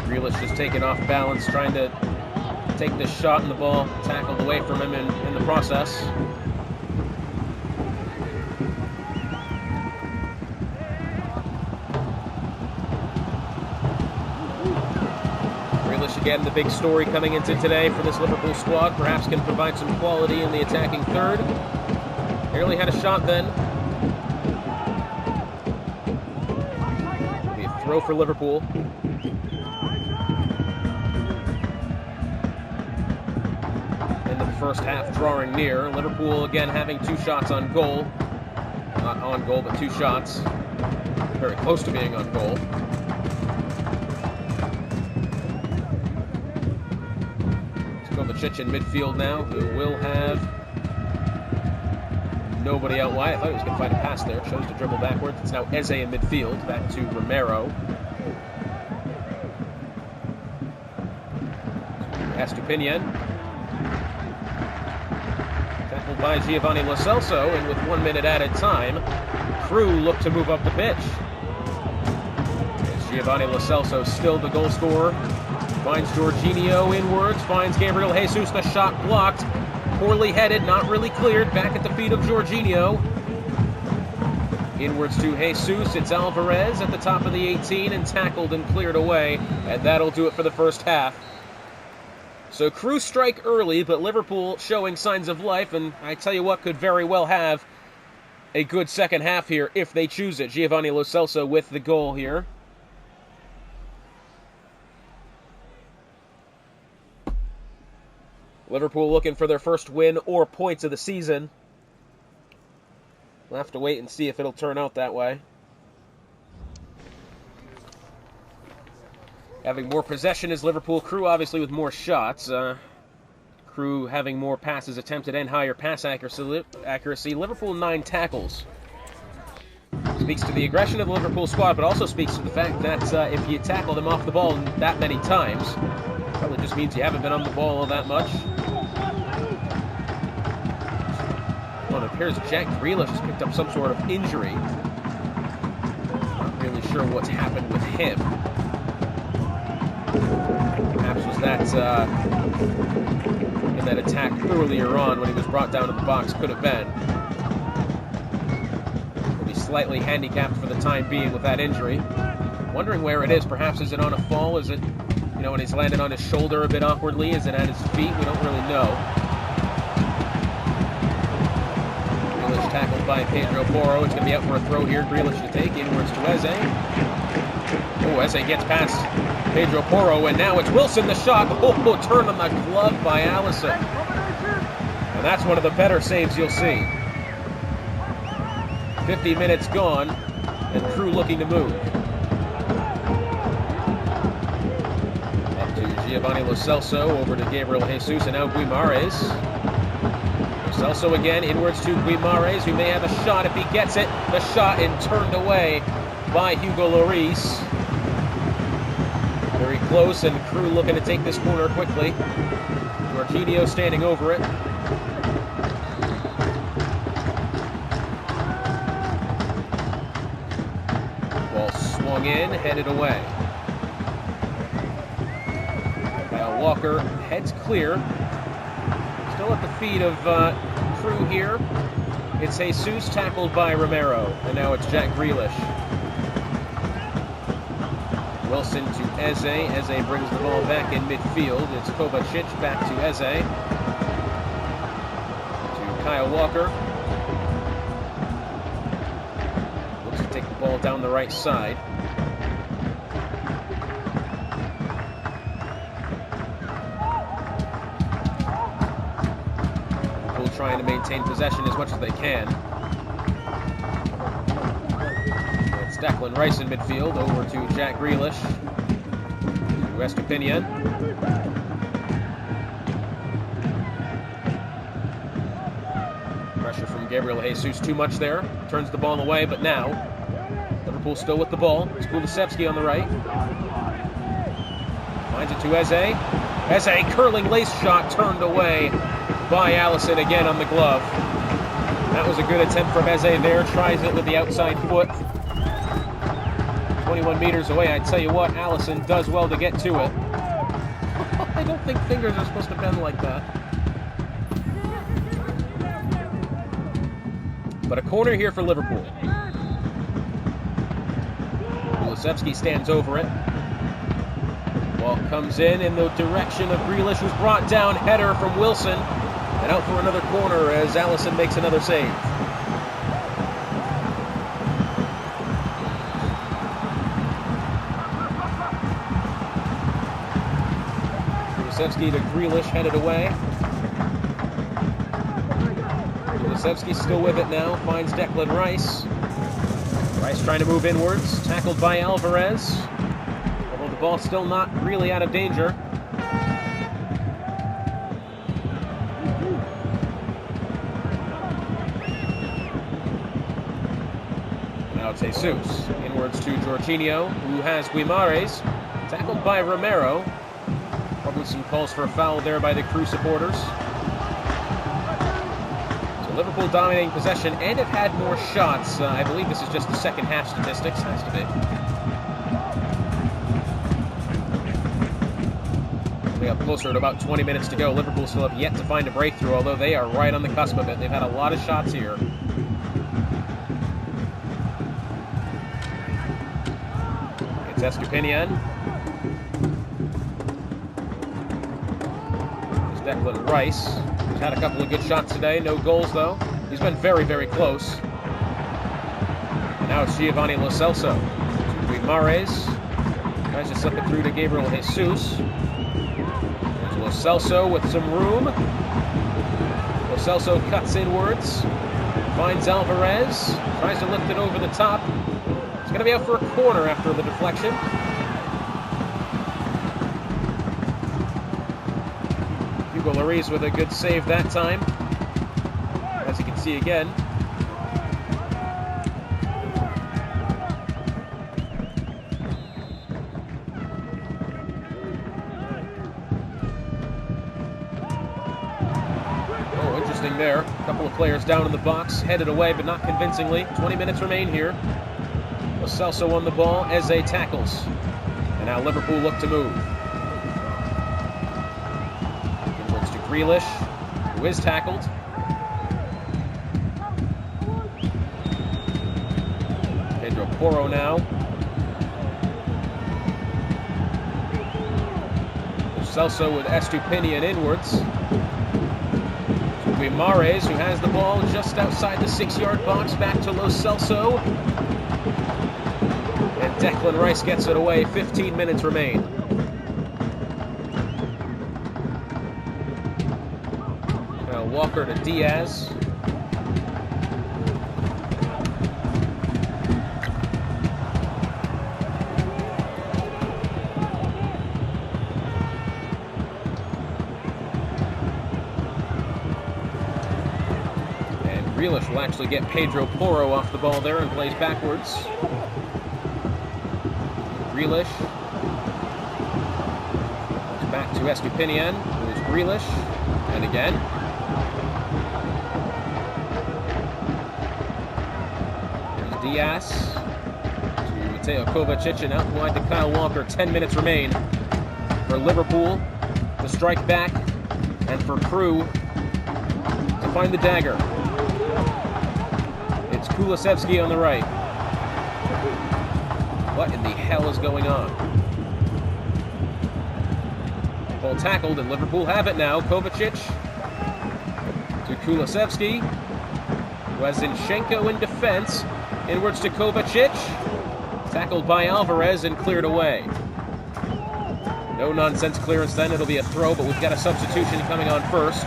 Grealish just taken off balance, trying to take this shot, and the ball tackled away from him in the process. Grealish again, the big story coming into today for this Liverpool squad. Perhaps can provide some quality in the attacking third. Barely had a shot then. Throw for Liverpool. End of the first half drawing near. Liverpool again having 2 shots on goal. Not on goal, but 2 shots. Very close to being on goal. Kovacic in midfield now, who will have nobody out wide. I thought he was going to find a pass there. Chose to dribble backwards. It's now Eze in midfield. Back to Romero. Estupinian. Tackled by Giovanni Lo Celso, and with 1 minute added time, Crew look to move up the pitch. As Giovanni Lo Celso still the goal scorer. Finds Jorginho inwards. Finds Gabriel Jesus. The shot blocked. Poorly headed, not really cleared. Back at the feet of Jorginho. Inwards to Jesus. It's Alvarez at the top of the 18 and tackled and cleared away. And that'll do it for the first half. So Crew strike early, but Liverpool showing signs of life. And I tell you what, could very well have a good second half here if they choose it. Giovanni Lo Celso with the goal here. Liverpool looking for their first win or points of the season. We'll have to wait and see if it'll turn out that way. Having more possession is Liverpool. Crew obviously with more shots. Crew having more passes attempted and higher pass accuracy. Liverpool 9 tackles. Speaks to the aggression of the Liverpool squad, but also speaks to the fact that if you tackle them off the ball that many times, probably just means you haven't been on the ball all that much. Well, it appears Jack Grealish has picked up some sort of injury. Not really sure what's happened with him. Perhaps was that in that attack earlier on when he was brought down to the box. Could have been. He'll be slightly handicapped for the time being with that injury. Wondering where it is. Perhaps is it on a fall? Is it You know, when he's landed on his shoulder a bit awkwardly. Is it at his feet? We don't really know. Grealish tackled by Pedro Porro. It's going to be out for a throw here. Grealish to take. Inwards to Eze. Oh, Eze gets past Pedro Porro, and now it's Wilson the shot. Oh, turned on the glove by Allison. And that's one of the better saves you'll see. 50 minutes gone, and Crew looking to move. Giovanni Lo Celso over to Gabriel Jesus, and now Guimarães. Lo Celso again, inwards to Guimarães, who may have a shot if he gets it. The shot and turned away by Hugo Lloris. Very close, and Crew looking to take this corner quickly. Jorginho standing over it. Ball swung in, headed away. Walker heads clear. Still at the feet of Crew here. It's Jesus tackled by Romero. And now it's Jack Grealish. Wilson to Eze. Eze brings the ball back in midfield. It's Kovacic back to Eze. To Kyle Walker. Looks to take the ball down the right side. Trying to maintain possession as much as they can. It's Declan Rice in midfield, over to Jack Grealish. To Estupinian. Pressure from Gabriel Jesus, too much there. Turns the ball away, but now Liverpool still with the ball. It's Kulusevski on the right. Finds it to Eze. Eze, curling lace shot, turned away by Allison again on the glove. That was a good attempt from Eze there. Tries it with the outside foot. 21 meters away. I tell you what, Allison does well to get to it. I don't think fingers are supposed to bend like that. But a corner here for Liverpool. Kulusevski stands over it. Ball comes in the direction of Grealish, who's brought down. Header from Wilson. And out for another corner as Allison makes another save. Kulusevski to Grealish, headed away. Kulusevski still with it now, finds Declan Rice. Rice trying to move inwards, tackled by Alvarez. Although the ball's still not really out of danger. Now it's Jesus. Inwards to Jorginho, who has Guimarães. Tackled by Romero. Probably some calls for a foul there by the Crew supporters. So Liverpool dominating possession and have had more shots. I believe this is just the second half statistics. Has to be. We have closer to about 20 minutes to go. Liverpool still have yet to find a breakthrough, although they are right on the cusp of it. They've had a lot of shots here. Estupinian. There's Declan Rice. He's had a couple of good shots today. No goals, though. He's been very, very close. And now it's Giovanni Lo Celso. Guimarães. Tries to slip it through to Gabriel Jesus. There's Lo Celso with some room. Lo Celso cuts inwards. Finds Alvarez. Tries to lift it over the top. Going to be out for a corner after the deflection. Hugo Lloris with a good save that time, as you can see again. Oh, interesting there. A couple of players down in the box, headed away, but not convincingly. 20 minutes remain here. Lo Celso on the ball, Eze tackles. And now Liverpool look to move. Inwards to Grealish, who is tackled. Pedro Porro now. Celso with Estupinian inwards. Guimaraes, who has the ball just outside the 6-yard box, back to Lo Celso. And Declan Rice gets it away. 15 minutes remain. Now Walker to Diaz. Grealish will actually get Pedro Porro off the ball there and plays backwards. Grealish. Back to Estupinian, who's Grealish. And again. There's Diaz. To Mateo Kovacic and out wide to Kyle Walker. 10 minutes remain for Liverpool to strike back and for Crew to find the dagger. It's Kulusevski on the right. What in the hell is going on? Ball tackled and Liverpool have it now. Kovacic to Kulusevski, who has Zinchenko in defense. Inwards to Kovacic. Tackled by Alvarez and cleared away. No nonsense clearance then. It'll be a throw, but we've got a substitution coming on first.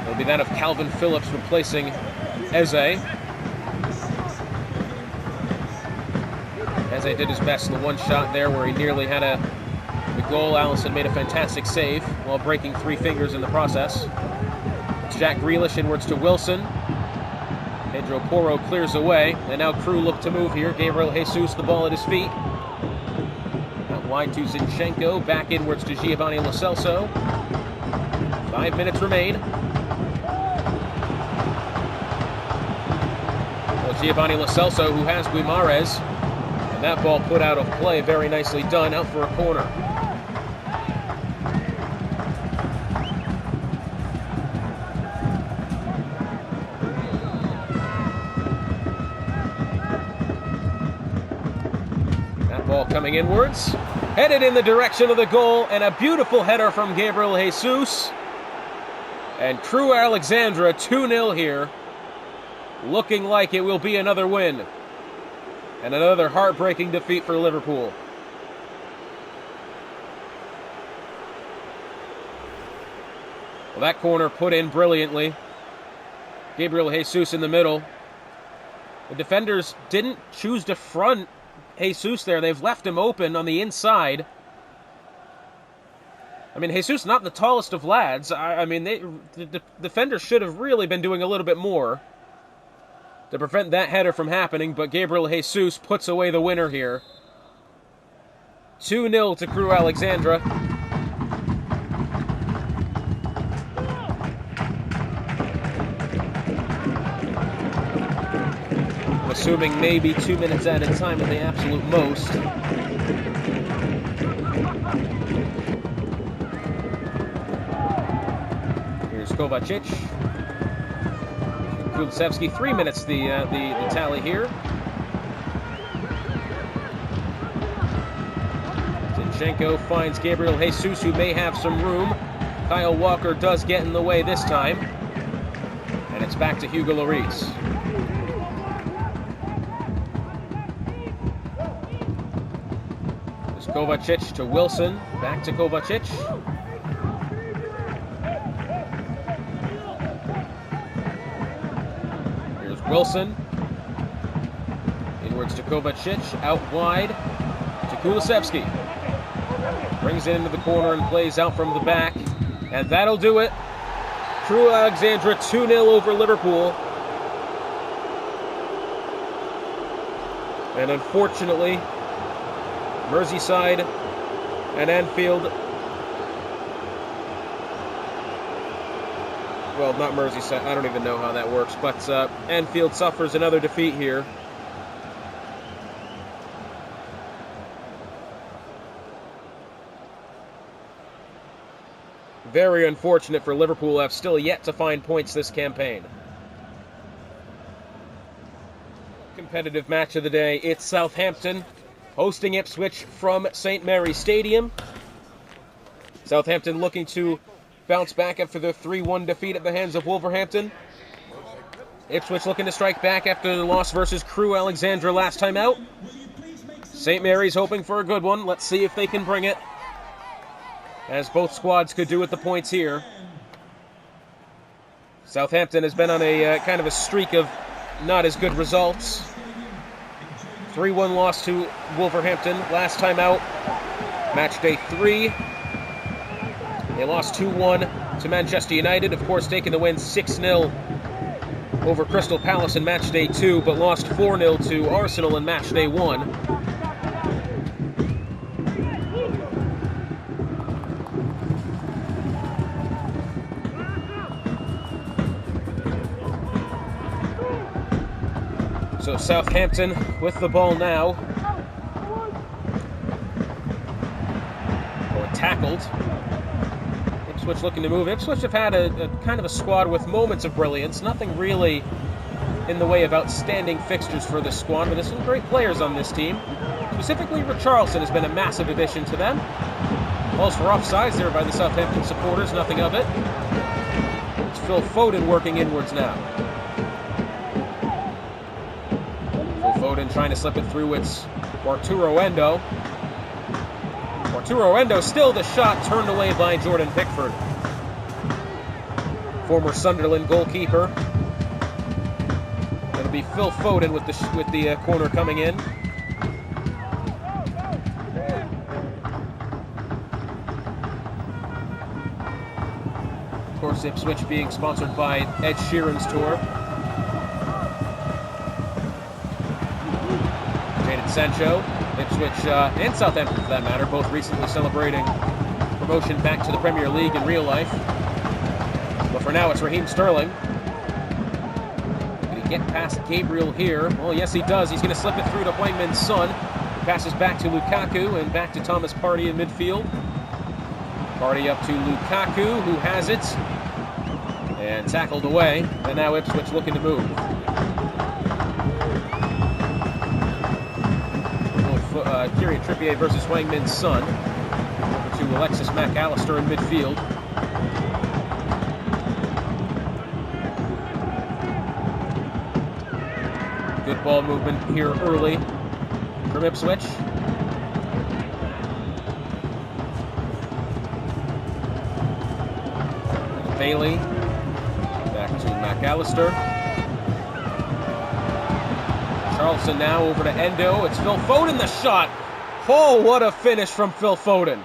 It'll be that of Calvin Phillips replacing Eze. Eze did his best in the one shot there where he nearly had the goal. Allison made a fantastic save while breaking 3 fingers in the process. It's Jack Grealish inwards to Wilson. Pedro Porro clears away, and now Crew look to move here. Gabriel Jesus, the ball at his feet. Out wide to Zinchenko, back inwards to Giovanni Lo Celso. 5 minutes remain. Giovanni Lo Celso, who has Guimaraes, and that ball put out of play, very nicely done, out for a corner. That ball coming inwards, headed in the direction of the goal, and a beautiful header from Gabriel Jesus. And Crew Alexandra 2-0 here. Looking like it will be another win. And another heartbreaking defeat for Liverpool. Well, that corner put in brilliantly. Gabriel Jesus in the middle. The defenders didn't choose to front Jesus there. They've left him open on the inside. I mean, Jesus not the tallest of lads. The defenders should have really been doing a little bit more to prevent that header from happening, but Gabriel Jesus puts away the winner here. 2-0 to Crew Alexandra. I'm assuming maybe 2 minutes added time at the absolute most. Here's Kovacic. Kulusevski, 3 minutes the tally here. Zinchenko finds Gabriel Jesus, who may have some room. Kyle Walker does get in the way this time. And it's back to Hugo Lloris. There's Kovacic to Wilson. Back to Kovacic. Wilson, inwards to Kovacic, out wide to Kulusevski. Brings it into the corner and plays out from the back, and that'll do it. Crew Alexandra 2-0 over Liverpool. And unfortunately, Merseyside and Anfield, well, not Merseyside, I don't even know how that works, but Anfield suffers another defeat here. Very unfortunate for Liverpool, who have still yet to find points this campaign. Competitive match of the day, it's Southampton hosting Ipswich from St. Mary's Stadium. Southampton looking to bounce back after their 3-1 defeat at the hands of Wolverhampton. Ipswich looking to strike back after the loss versus Crewe Alexandra last time out. St. Mary's hoping for a good one. Let's see if they can bring it, as both squads could do with the points here. Southampton has been on a kind of a streak of not as good results. 3-1 loss to Wolverhampton last time out. Matchday 3. They lost 2-1 to Manchester United. Of course, taking the win 6-0 over Crystal Palace in Matchday 2, but lost 4-0 to Arsenal in Matchday 1. So Southampton with the ball now. Or tackled. Ipswich looking to move. Ipswich have had a kind of a squad with moments of brilliance. Nothing really in the way of outstanding fixtures for this squad, but there's some great players on this team. Specifically, Richarlison has been a massive addition to them. Balls for offsides there by the Southampton supporters. Nothing of it. It's Phil Foden working inwards now. Foden trying to slip it through. It's Arturo Endo. Arturo Endo still the shot turned away by Jordan Pickford. Former Sunderland goalkeeper. It'll be Phil Foden with the corner coming in. Of course, Ipswich being sponsored by Ed Sheeran's tour. Sancho, Ipswich, and Southampton for that matter, both recently celebrating promotion back to the Premier League in real life. But for now, it's Raheem Sterling. Did he get past Gabriel here? Well, yes, he does. He's going to slip it through to Heung-min Son. Passes back to Lukaku and back to Thomas Partey in midfield. Partey up to Lukaku, who has it. And tackled away. And now Ipswich looking to move. Kieran Trippier versus Heung-min Son. Over to Alexis McAllister in midfield. Good ball movement here early from Ipswich. Bailey. Back to McAllister. Charleston now over to Endo. It's Phil Foden, the shot. Oh, what a finish from Phil Foden.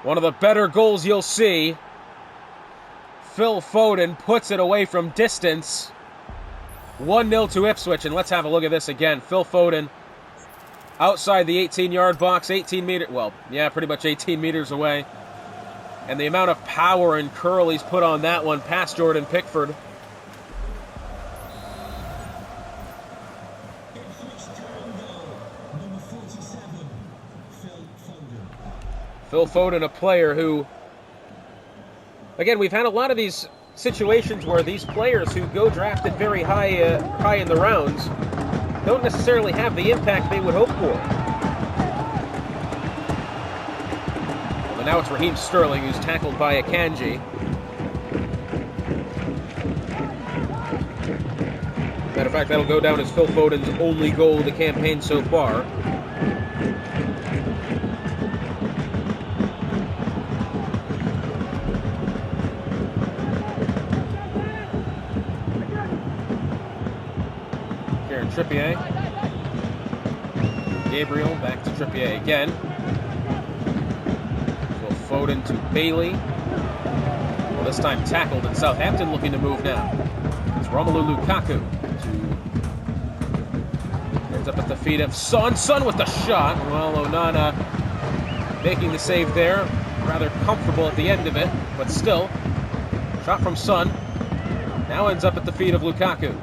One of the better goals you'll see. Phil Foden puts it away from distance. 1-0 to Ipswich, and let's have a look at this again. Phil Foden outside the 18-yard box, 18 meters, well, yeah, pretty much 18 meters away. And the amount of power and curl he's put on that one past Jordan Pickford. Phil Foden, a player who, again, we've had a lot of these situations where these players who go drafted very high in the rounds don't necessarily have the impact they would hope for. But now it's Raheem Sterling, who's tackled by Akanji. Matter of fact, that'll go down as Phil Foden's only goal of the campaign so far. Trippier. Gabriel back to Trippier again. Phil Foden to Bailey. Well, this time tackled, and Southampton looking to move now. It's Romelu Lukaku. Ends up at the feet of Son. Son with the shot. Well, Onana making the save there. Rather comfortable at the end of it, but still. Shot from Son. Now ends up at the feet of Lukaku.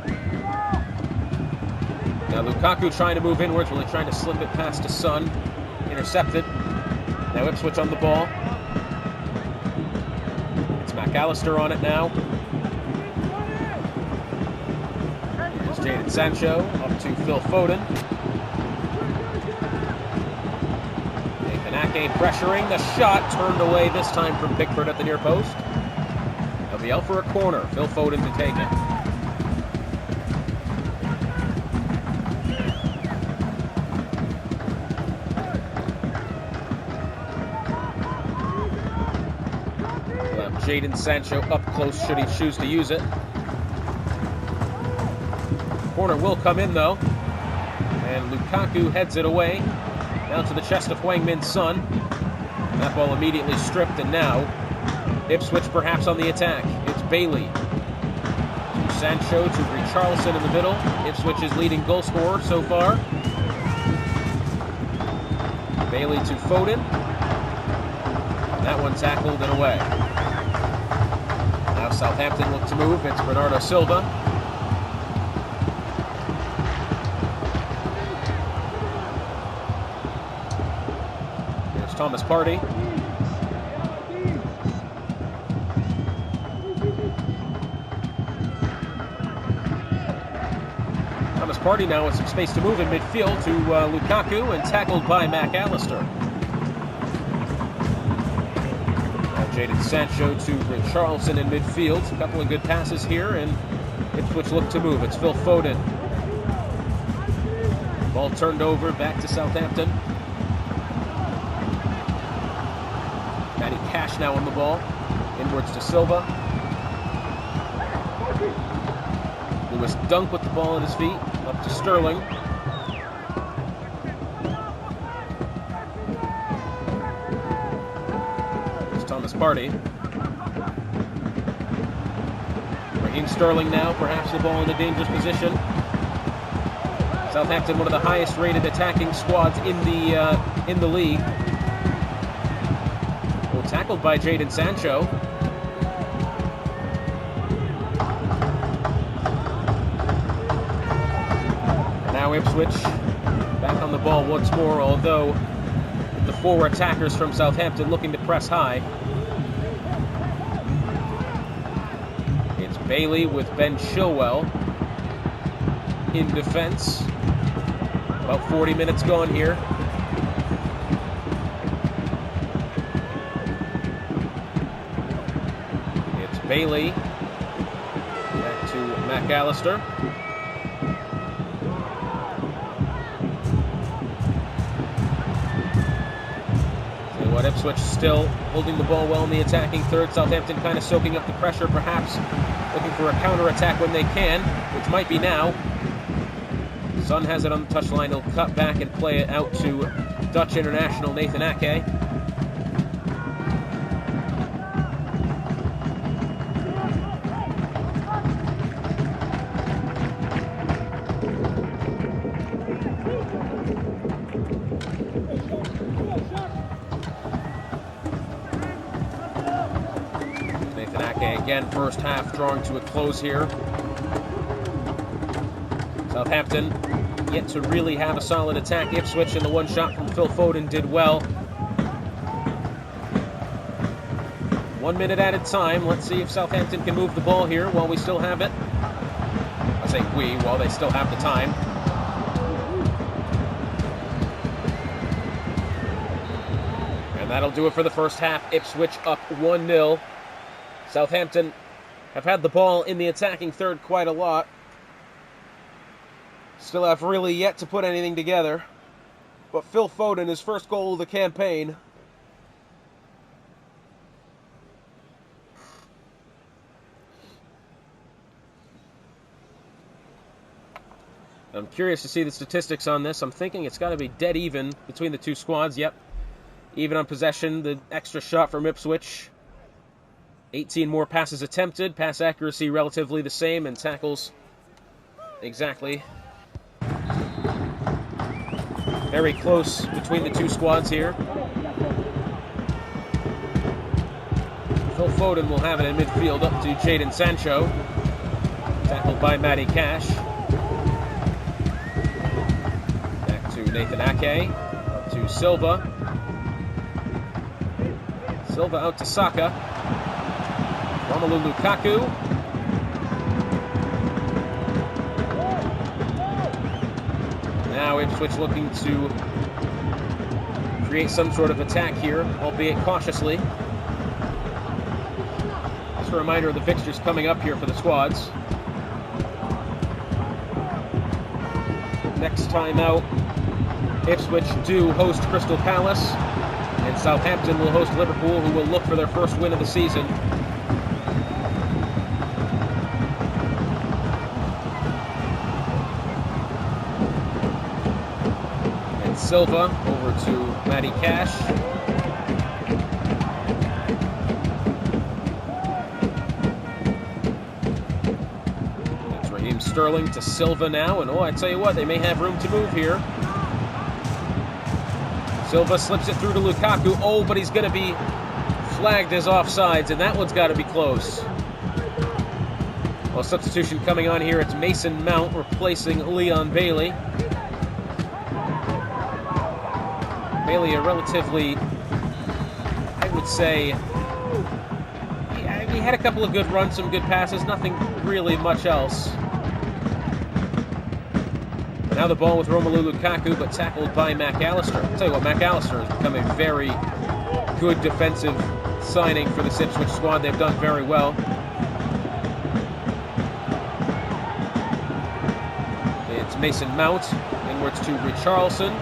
Now Lukaku trying to move inwards, really trying to slip it past to Son. Intercepted. Now Ipswich on the ball. It's McAllister on it now. Here's Jadon Sancho up to Phil Foden. Nathan Ake pressuring, the shot turned away this time from Pickford at the near post. He'll be out for a corner. Phil Foden to take it. We'll have Jadon Sancho up close should he choose to use it. Corner will come in though. And Lukaku heads it away. Down to the chest of Heung Min Son. That ball immediately stripped, and now Ipswich perhaps on the attack. It's Bailey to Sancho to Richarlison in the middle. Ipswich's leading goal scorer so far. Bailey to Foden. That one tackled and away. Now Southampton look to move. It's Bernardo Silva. Here's Thomas Partey. Thomas Partey now with some space to move in midfield to Lukaku, and tackled by McAllister. Now Jadon Sancho to Richarlison in midfield. A couple of good passes here, and Ipswich look to move. It's Phil Foden. Ball turned over, back to Southampton. Matty Cash now on the ball. Inwards to Silva. Lewis Dunk with the ball at his feet. Up to Sterling. There's Thomas Partey. Raheem Sterling now, perhaps the ball in a dangerous position. Southampton, one of the highest rated attacking squads in the league. Well, tackled by Jadon Sancho. Now Ipswich back on the ball once more, although the four attackers from Southampton looking to press high. It's Bailey with Ben Chilwell in defense. About 40 minutes gone here. It's Bailey. Back to McAllister. But Ipswich still holding the ball well in the attacking third. Southampton kind of soaking up the pressure, perhaps looking for a counter-attack when they can, which might be now. Son has it on the touchline. He'll cut back and play it out to Dutch international Nathan Ake. Again, first half drawing to a close here. Southampton yet to really have a solid attack. Ipswich and the one shot from Phil Foden did well. 1 minute at a time. Let's see if Southampton can move the ball here while we still have it. I say we, while they still have the time. And that'll do it for the first half. Ipswich up 1-0. Southampton have had the ball in the attacking third quite a lot. Still have really yet to put anything together. But Phil Foden, his first goal of the campaign. I'm curious to see the statistics on this. I'm thinking it's got to be dead even between the two squads. Yep. Even on possession, the extra shot from Ipswich. 18 more passes attempted, pass accuracy relatively the same, and tackles exactly. Very close between the two squads here. Phil Foden will have it in midfield up to Jadon Sancho. Tackled by Matty Cash. Back to Nathan Ake. Up to Silva. Silva out to Saka. Romelu Lukaku. Now Ipswich looking to create some sort of attack here, albeit cautiously. Just a reminder of the fixtures coming up here for the squads. Next time out, Ipswich do host Crystal Palace, and Southampton will host Liverpool, who will look for their first win of the season. And Silva over to Matty Cash. It's Raheem Sterling to Silva now, and I tell you what, they may have room to move here. Silva slips it through to Lukaku. But he's going to be flagged as offsides, and that one's got to be close. Well, substitution coming on here. It's Mason Mount replacing Leon Bailey. Bailey, a relatively, I would say, he had a couple of good runs, some good passes, nothing really much else. Now the ball with Romelu Lukaku, but tackled by McAllister. I'll tell you what, McAllister has become a very good defensive signing for the Ipswich squad. They've done very well. It's Mason Mount, inwards to Richarlison,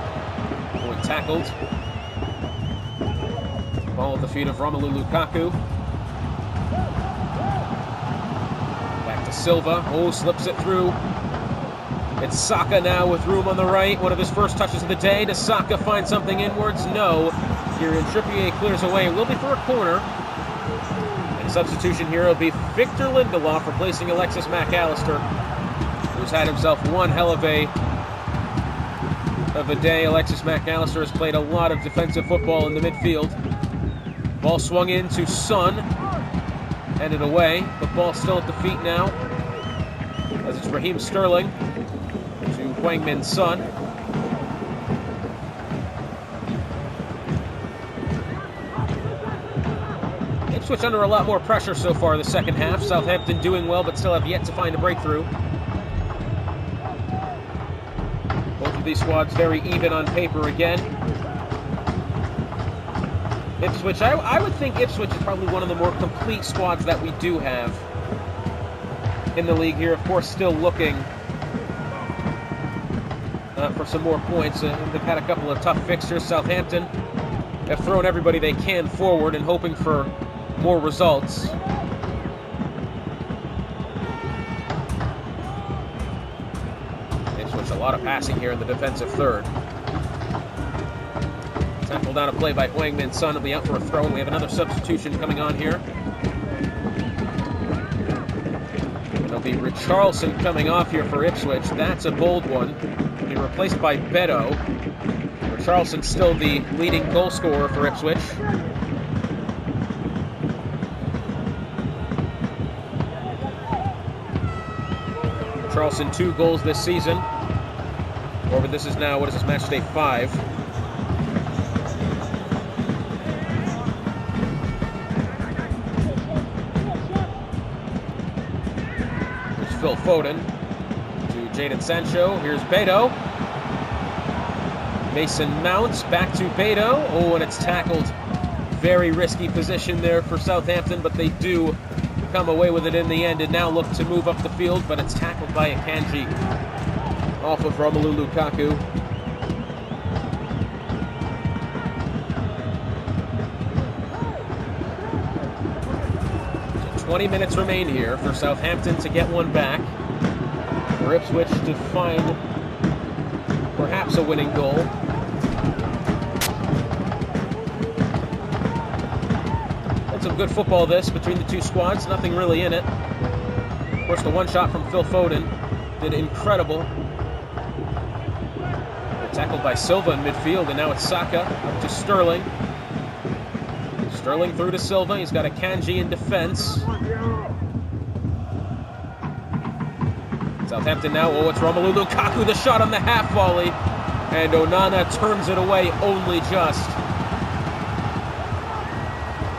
who tackled. Ball at the feet of Romelu Lukaku. Back to Silva. Slips it through. It's Saka now with room on the right. One of his first touches of the day. Does Saka find something inwards? No. Kieran Trippier clears away. It will be for a corner. And substitution here will be Victor Lindelof replacing Alexis McAllister, who's had himself one hell of a day. Alexis McAllister has played a lot of defensive football in the midfield. Ball swung in to Son. Headed away. But ball still at the feet now, as it's Raheem Sterling to Hwang Min Son. Ipswich under a lot more pressure so far the second half. Southampton doing well, but still have yet to find a breakthrough. Both of these squads very even on paper again. Ipswich, I would think Ipswich is probably one of the more complete squads that we do have in the league here. Of course, still looking for some more points. They've had a couple of tough fixtures. Southampton have thrown everybody they can forward and hoping for more results. Ipswich, a lot of passing here in the defensive third. Tackled down a play by Hwang Min Son. Will be out for a throw, and we have another substitution coming on here. It'll be Richarlison coming off here for Ipswich. That's a bold one. He'll be replaced by Beto. Richarlison still the leading goal scorer for Ipswich. Richarlison 2 goals this season. Or this is now, match day 5. Phil Foden to Jadon Sancho. Here's Beto. Mason Mount back to Beto. And it's tackled. Very risky position there for Southampton, but they do come away with it in the end and now look to move up the field, but it's tackled by Akanji off of Romelu Lukaku. 20 minutes remain here for Southampton to get one back, for Ipswich to find perhaps a winning goal. That's some good football this between the two squads, nothing really in it. Of course, the one shot from Phil Foden did incredible. Tackled by Silva in midfield, and now it's Saka up to Sterling. Sterling through to Silva. He's got Akanji in defense. Southampton now. It's Romelu Lukaku. The shot on the half volley. And Onana turns it away only just.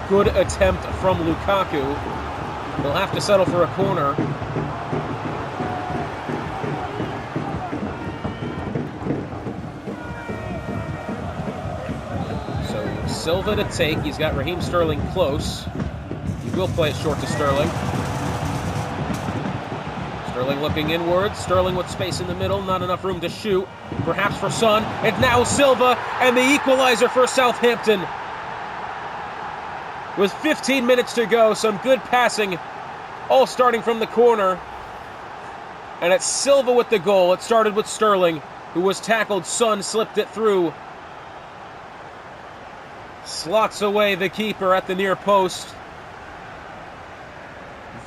Good attempt from Lukaku. He'll have to settle for a corner. Silva to take. He's got Raheem Sterling close. He will play it short to Sterling. Sterling looking inward. Sterling with space in the middle. Not enough room to shoot. Perhaps for Son. And now Silva and the equalizer for Southampton. With 15 minutes to go, some good passing, all starting from the corner. And it's Silva with the goal. It started with Sterling, who was tackled. Son slipped it through. Slots away the keeper at the near post.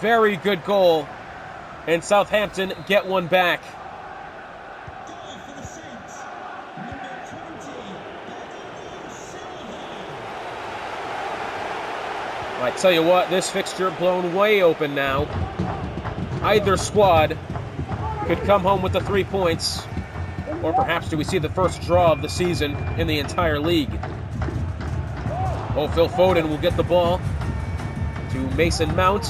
Very good goal. And Southampton get one back. Goal for the Saints. Number 20, Silva. I tell you what, this fixture blown way open now. Either squad could come home with the 3 points. Or perhaps do we see the first draw of the season in the entire league. Oh, Phil Foden will get the ball to Mason Mount.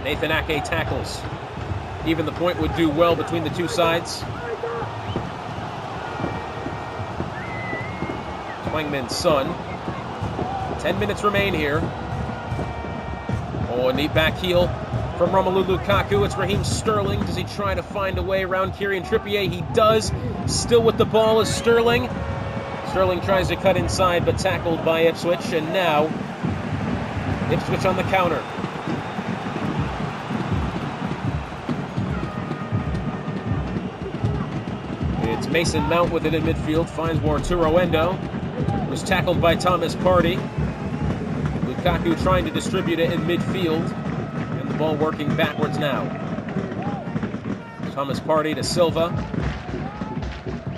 Nathan Ake tackles. Even the point would do well between the two sides. Twangmin Son. 10 minutes remain here. Oh, a neat back heel from Romelu Lukaku. It's Raheem Sterling. Does he try to find a way around Kieran Trippier? He does. Still with the ball is Sterling. Sterling tries to cut inside, but tackled by Ipswich. And now, Ipswich on the counter. It's Mason Mount with it in midfield. Finds Arturo Endo. Was tackled by Thomas Partey. Lukaku trying to distribute it in midfield. And the ball working backwards now. Thomas Partey to Silva.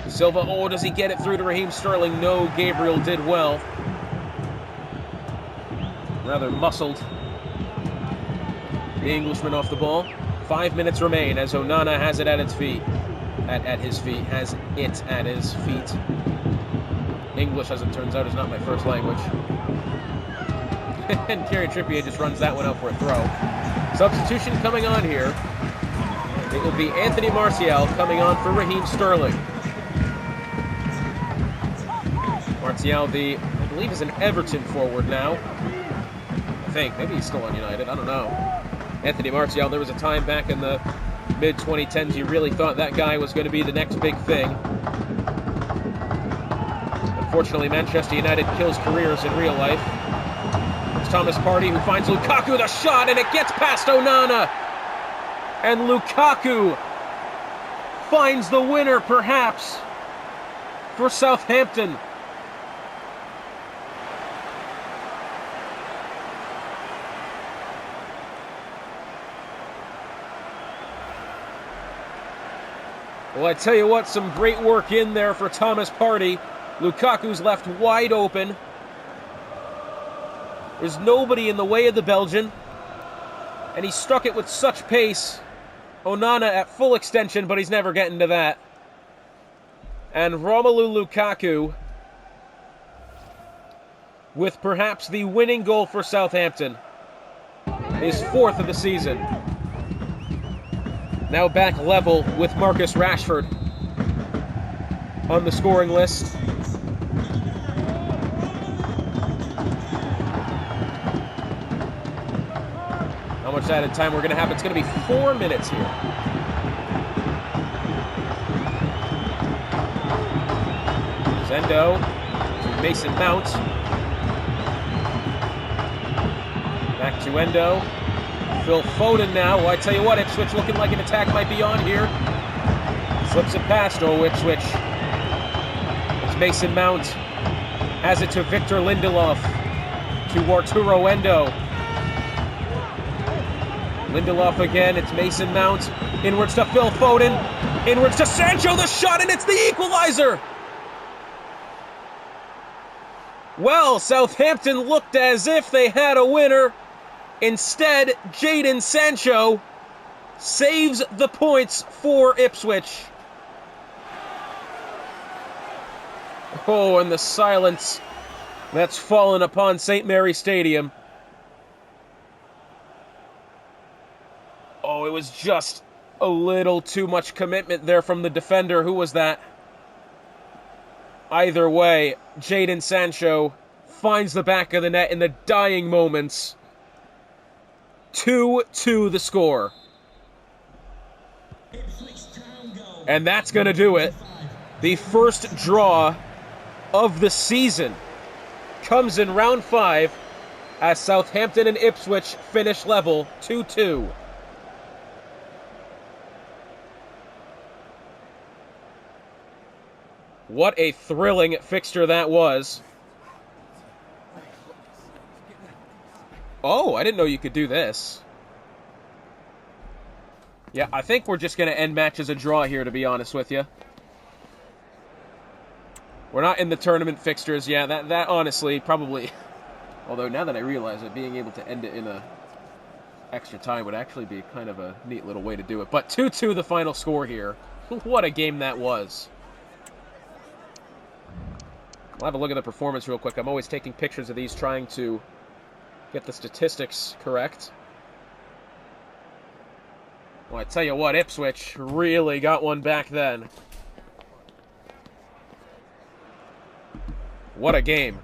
Silva, oh, does he get it through to Raheem Sterling? No, Gabriel did well. Rather muscled the Englishman off the ball. 5 minutes remain as Onana has it at its feet. At his feet. Has it at his feet. English, as it turns out, is not my first language. And Kieran Trippier just runs that one out for a throw. Substitution coming on here. It will be Anthony Martial coming on for Raheem Sterling. Martial, I believe, is an Everton forward now. I think. Maybe he's still on United. I don't know. Anthony Martial, there was a time back in the mid-2010s you really thought that guy was going to be the next big thing. Unfortunately, Manchester United kills careers in real life. It's Thomas Partey who finds Lukaku the shot, and it gets past Onana. And Lukaku finds the winner, perhaps, for Southampton. Well, I tell you what, some great work in there for Thomas Partey. Lukaku's left wide open. There's nobody in the way of the Belgian. And he struck it with such pace. Onana at full extension, but he's never getting to that. And Romelu Lukaku with perhaps the winning goal for Southampton. His 4th of the season. Now back level with Marcus Rashford on the scoring list. How much added time we're going to have? It's going to be 4 minutes here. Zendo to Mason Mount. Back to Endo. Phil Foden now. Well, I tell you what, Ipswich looking like an attack might be on here. Slips it past, Ipswich. It's Mason Mount. Has it to Victor Lindelof. To Arturo Endo. Lindelof again. It's Mason Mount. Inwards to Phil Foden. Inwards to Sancho. The shot, and it's the equalizer. Well, Southampton looked as if they had a winner. Instead, Jadon Sancho saves the points for Ipswich. Oh, and the silence that's fallen upon St. Mary's Stadium. Oh, it was just a little too much commitment there from the defender. Who was that? Either way, Jadon Sancho finds the back of the net in the dying moments. 2-2 the score. And that's going to do it. The first draw of the season comes in round 5 as Southampton and Ipswich finish level 2-2. What a thrilling fixture that was. Oh, I didn't know you could do this. Yeah, I think we're just going to end match as a draw here, to be honest with you. We're not in the tournament fixtures. Yeah, that honestly probably... Although now that I realize it, being able to end it in a extra time would actually be kind of a neat little way to do it. But 2-2 the final score here. What a game that was. I'll have a look at the performance real quick. I'm always taking pictures of these, trying to get the statistics correct. Well, I tell you what, Ipswich really got one back then. What a game.